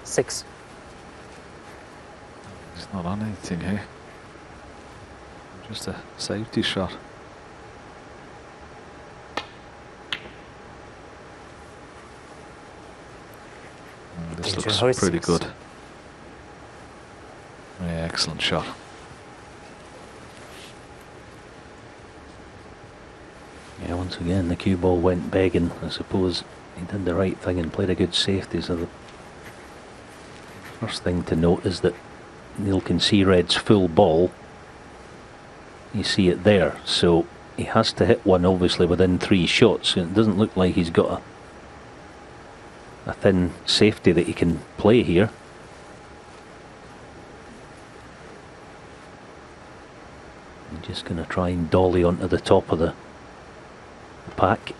Six. He's not on anything here. Just a safety shot. This looks pretty good. Yeah, excellent shot. Yeah, once again the cue ball went begging. I suppose he did the right thing and played a good safety. So the first thing to note is that Neil can see red's full ball. You see it there, so he has to hit one obviously within 3 shots. It doesn't look like he's got a thin safety that he can play here. I'm just going to try and dolly onto the top of the pack.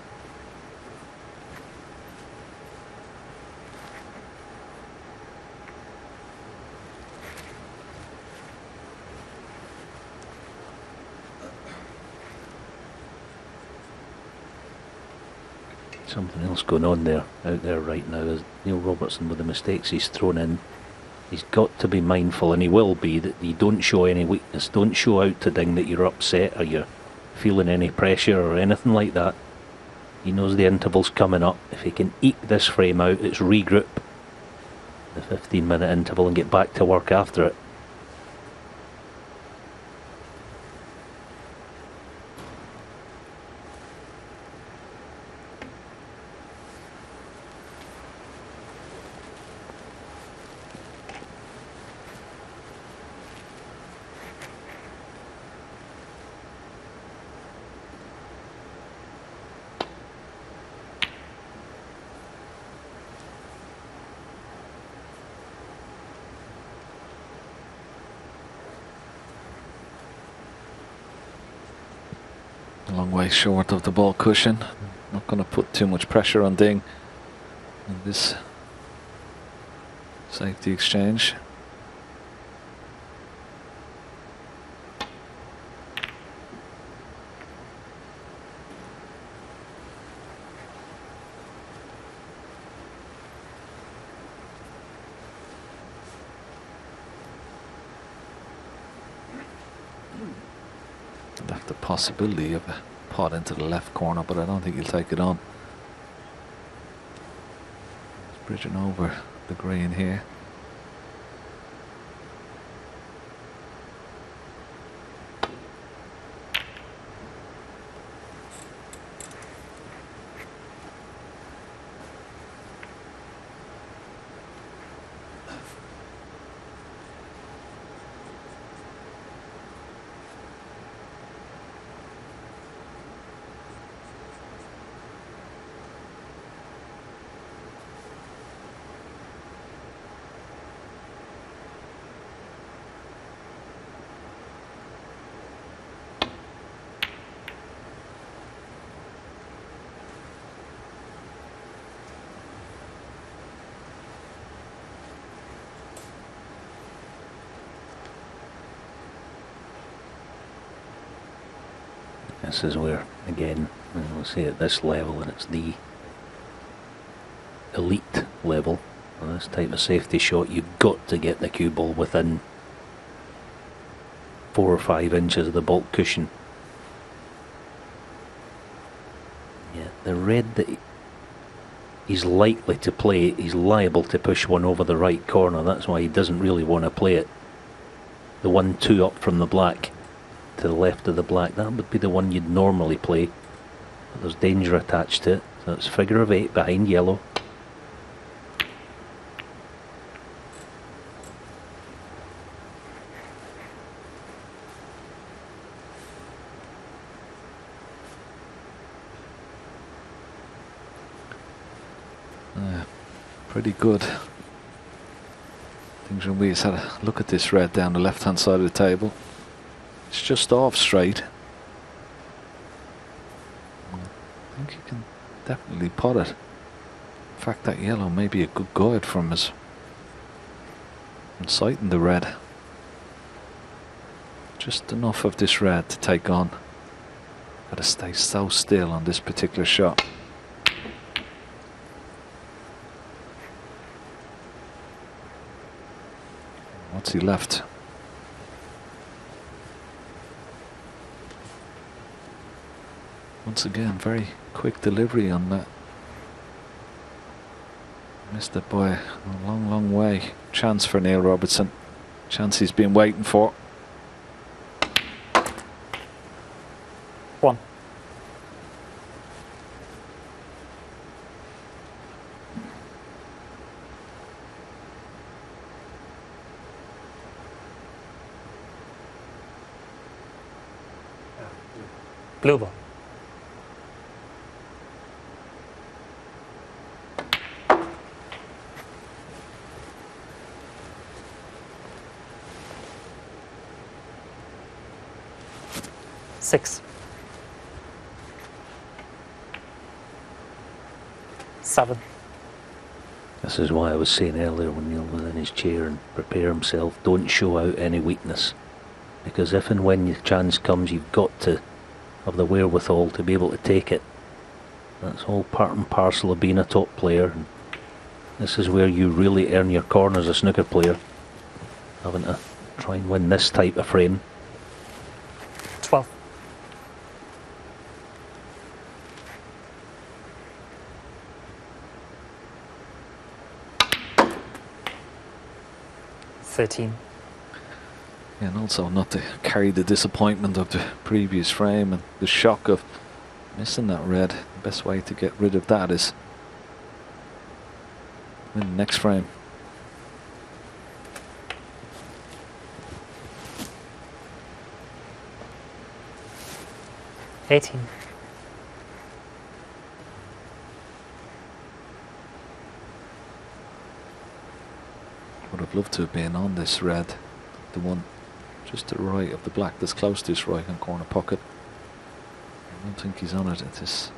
Something else going on there, out there right now. Is Neil Robertson, with the mistakes he's thrown in, he's got to be mindful, and he will be, that you don't show any weakness. Don't show out to Ding that you're upset or you're feeling any pressure or anything like that. He knows the interval's coming up. If he can eke this frame out, it's regroup the 15-minute interval and get back to work after it. A long way short of the ball cushion. Not going to put too much pressure on Ding in this safety exchange. Left the possibility of a pot into the left corner, but I don't think he'll take it on. He's bridging over the green here. This is where, again, we'll say at this level, and it's the elite level on this type of safety shot, you've got to get the cue ball within 4 or 5 inches of the baulk cushion. Yeah, the red that he's likely to play it. He's liable to push one over the right corner. That's why he doesn't really want to play it. The 1-2 up from the black to the left of the black, that would be the one you'd normally play. But there's danger attached to it. So it's figure of 8 behind yellow. Pretty good. Ding Junhui has had a look at this red down the left hand side of the table. It's just off straight. I think he can definitely pot it. In fact, that yellow may be a good guide from his sighting the red. Just enough of this red to take on. Got to stay so still on this particular shot. What's he left? Once again, very quick delivery on that. Missed it by a long, long way. Chance for Neil Robertson. Chance he's been waiting for. 1. Blue ball. Six. 7. This is why I was saying earlier when Neil was in his chair and prepare himself, don't show out any weakness. Because if and when your chance comes, you've got to have the wherewithal to be able to take it. That's all part and parcel of being a top player. And this is where you really earn your corner as a snooker player, having to try and win this type of frame. 12. 13. And also not to carry the disappointment of the previous frame and the shock of missing that red. The best way to get rid of that is win the next frame. $18. Would have loved to have been on this red, the one just to the right of the black that's close to his right hand corner pocket. I don't think he's on it at this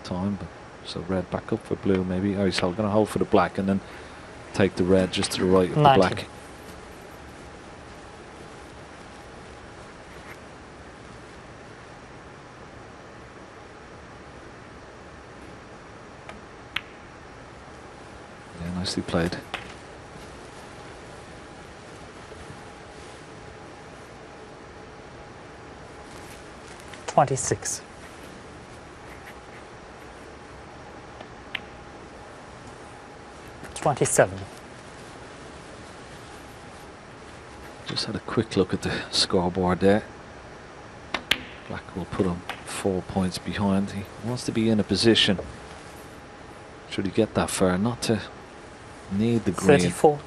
time, but so red back up for blue maybe. Oh, he's going to hold for the black and then take the red just to the right of the 19. black. Yeah, nicely played. $26. $27. Just had a quick look at the scoreboard there. Black will put him 4 points behind. He wants to be in a position, should he get that far, not to need the green. 34.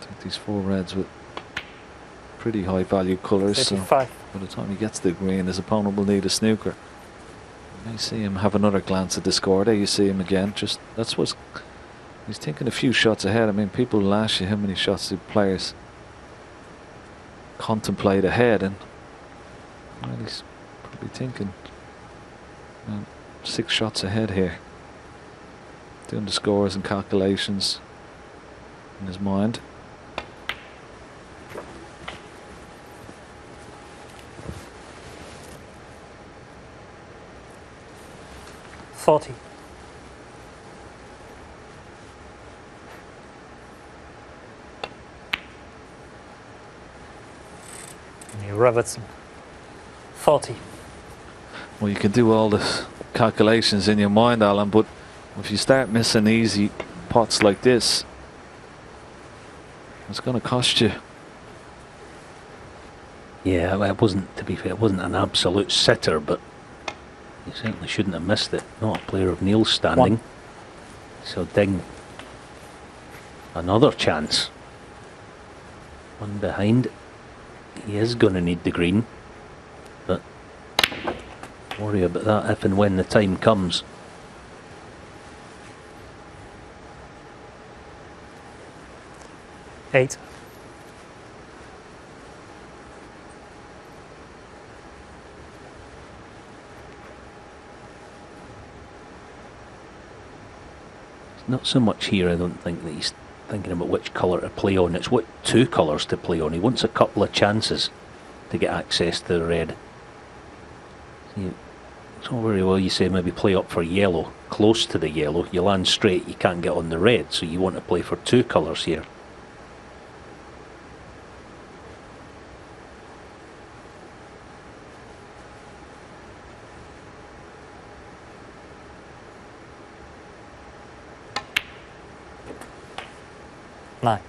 Take these 4 reds with pretty high value colours, so 35. by the time he gets the green, his opponent will need a snooker. You may see him have another glance at the score. There you see him again. Just that's what's he's thinking a few shots ahead. I mean, people will ask you how many shots do players contemplate ahead, and well, he's probably thinking 6 shots ahead here, doing the scores and calculations in his mind. $40. Robertson. 40. Well, you can do all the calculations in your mind, Alan, but if you start missing easy pots like this, it's going to cost you. Yeah, well, it wasn't, to be fair, it wasn't an absolute sitter, but he certainly shouldn't have missed it. Not a player of Neil's standing. One. So Ding, another chance. One behind. He is going to need the green, but worry about that if and when the time comes. Eight. Not so much here, I don't think, that he's thinking about which colour to play on. It's what two colours to play on. He wants a couple of chances to get access to the red. See, it's all very well you say maybe play up for yellow, close to the yellow. You land straight, you can't get on the red, so you want to play for two colours here. Nine.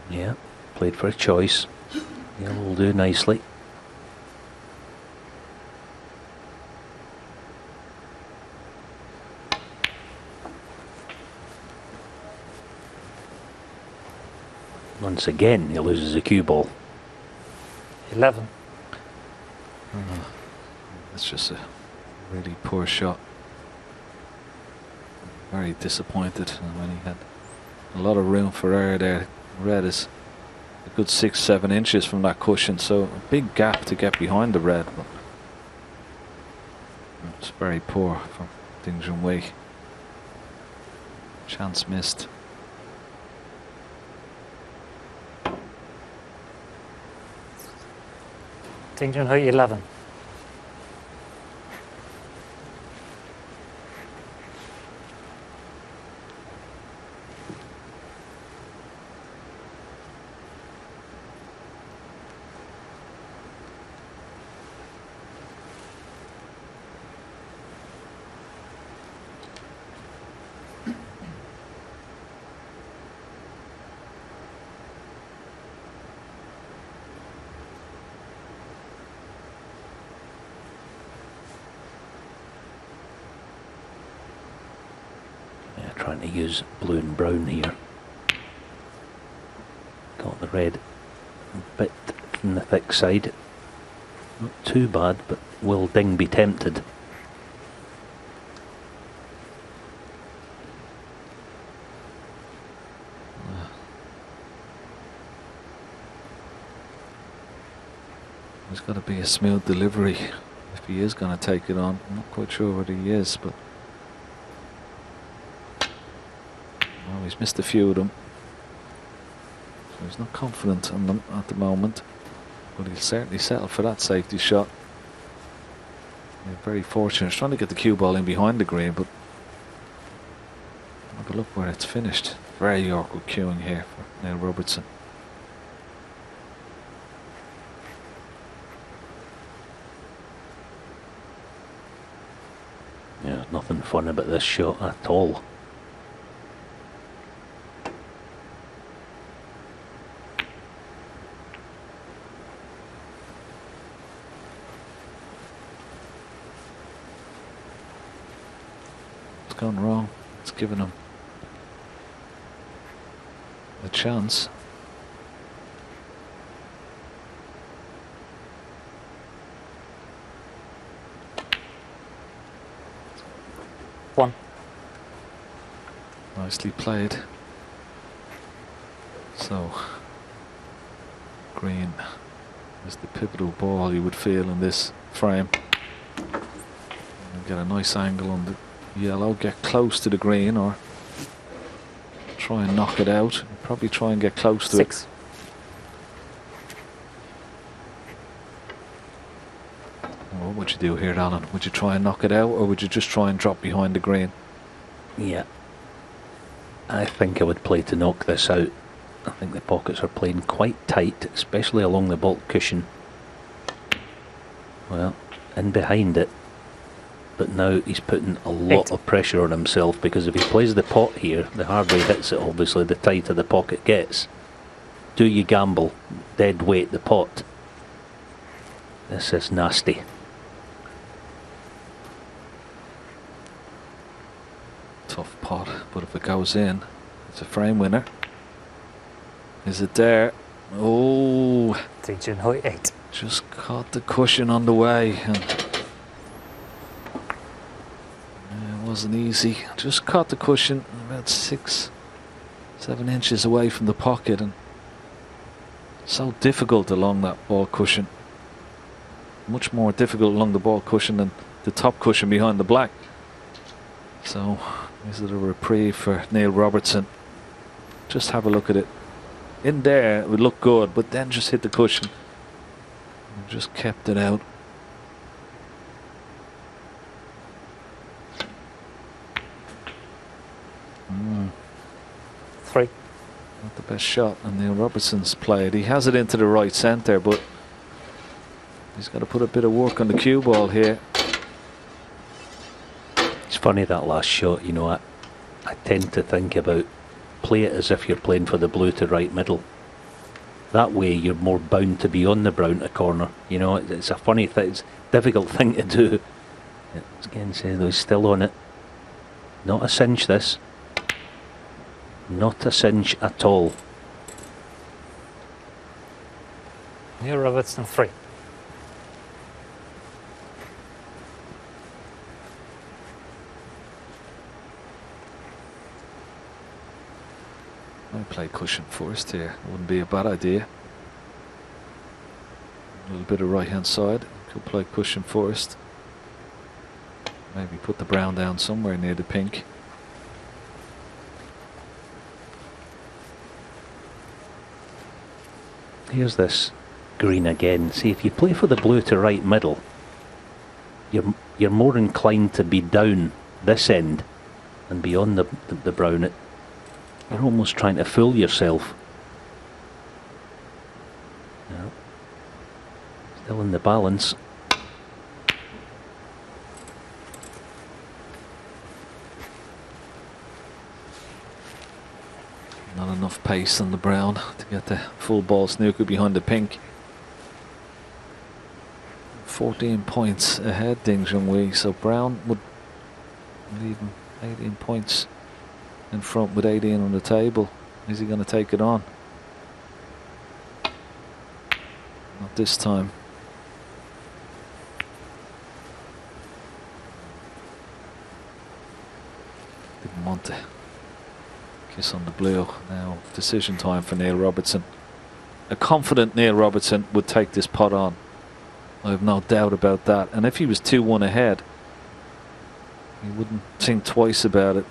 Yeah, played for a choice. Yellow will do nicely. Once again, he loses a cue ball. 11. That's just a really poor shot. Very disappointed when he had a lot of room for error there. Red is a good 6-7 inches from that cushion, so a big gap to get behind the red. But it's very poor from Ding Junhui. Chance missed. Ding Junhui 11. Trying to use blue and brown here. Got the red a bit from the thick side. Not too bad, but will Ding be tempted? There's got to be a smooth delivery if he is going to take it on. I'm not quite sure what he is, but well, he's missed a few of them. So he's not confident on them at the moment, but he'll certainly settle for that safety shot. Yeah, very fortunate. He's trying to get the cue ball in behind the green, but have a look where it's finished. Very awkward cueing here for Neil Robertson. Yeah, nothing fun about this shot at all. It's gone wrong. It's given him a chance. One. Nicely played. So, green is the pivotal ball you would feel in this frame. And get a nice angle on the yellow, get close to the green, or try and knock it out. Probably try and get close to 6. it. What would you do here, Alan? Would you try and knock it out, or would you just try and drop behind the green? Yeah, I think I would play to knock this out. I think the pockets are playing quite tight, especially along the baulk cushion. Well, in behind it, but now he's putting a lot of pressure on himself, because if he plays the pot here, the harder he hits it, obviously, the tighter the pocket gets. Do you gamble? Dead weight the pot. This is nasty. Tough pot, but if it goes in, it's a frame winner. Is it there? Oh, Ding Junhui 8. just caught the cushion on the way, and it wasn't easy. Just caught the cushion about 6-7 inches away from the pocket, and so difficult along that ball cushion. Much more difficult along the ball cushion than the top cushion behind the black. So, is it a reprieve for Neil Robertson? Just have a look at it. In there, it would look good, but then just hit the cushion. And just kept it out. Three. Not the best shot, and Neil Robertson's played. He has it into the right centre, but he's got to put a bit of work on the cue ball here. It's funny, that last shot, you know, I tend to think about, play it as if you're playing for the blue to right middle. That way you're more bound to be on the brown to corner. You know, it's a funny thing, it's a difficult thing to do. It's again say though, he's still on it. Not a cinch this. Not a cinch at all. Neil Robertson 3. I play cushion first here. Wouldn't be a bad idea. A little bit of right hand side. Could play cushion first. Maybe put the brown down somewhere near the pink. Here's this green again. See, if you play for the blue to right middle, you're more inclined to be down this end and be on the brown. You're almost trying to fool yourself. No. Still in the balance. Not enough pace on the brown to get the full ball snooker behind the pink. 14 points ahead, Ding Junhui, so brown would leave him 18 points in front with 18 on the table. Is he going to take it on? Not this time. Didn't want to kiss on the blue. Now decision time for Neil Robertson. A confident Neil Robertson would take this pot on. I have no doubt about that. And if he was 2-1 ahead, he wouldn't think twice about it.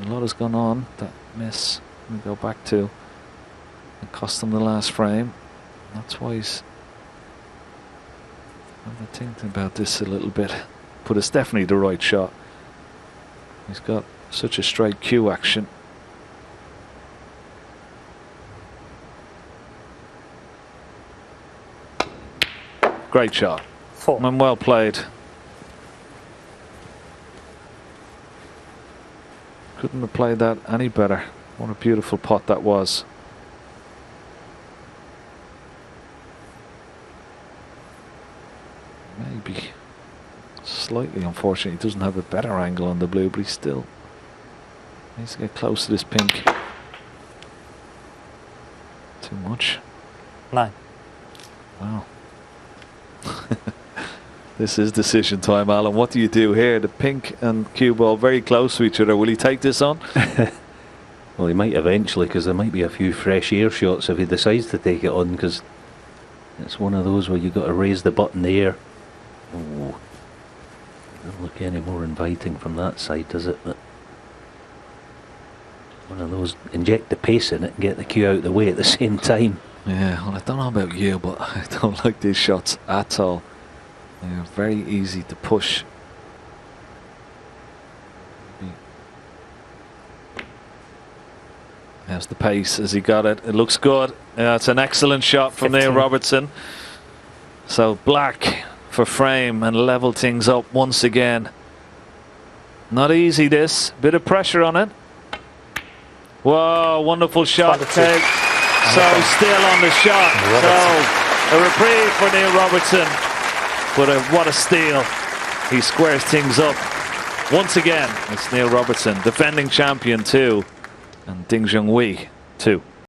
A lot has gone on. That miss we go back to. It cost him the last frame. That's why he's thinking about this a little bit. But it's definitely the right shot. He's got such a straight cue action. Great shot. 4. And well played. Couldn't have played that any better. What a beautiful pot that was. Maybe slightly unfortunate he doesn't have a better angle on the blue, but he still needs to get close to this pink. Too much. 9. Wow. This is decision time, Alan. What do you do here? The pink and cue ball very close to each other. Will he take this on? Well, he might eventually, because there might be a few fresh air shots if he decides to take it on, because it's one of those where you've got to raise the butt in the air. Oh, doesn't look any more inviting from that side, does it? But one of those, inject the pace in it and get the cue out of the way at the same time. Yeah, well, I don't know about you, but I don't like these shots at all. They're very easy to push. There's the pace as he got it. It looks good. It's an excellent shot from 15. Neil Robertson. So black for frame and level things up once again. Not easy, this. Bit of pressure on it. Whoa, wonderful shot. Okay. So still on the shot. So a reprieve for Neil Robertson. But what a steal. He squares things up. Once again, it's Neil Robertson, defending champion 2, and Ding Junhui 2.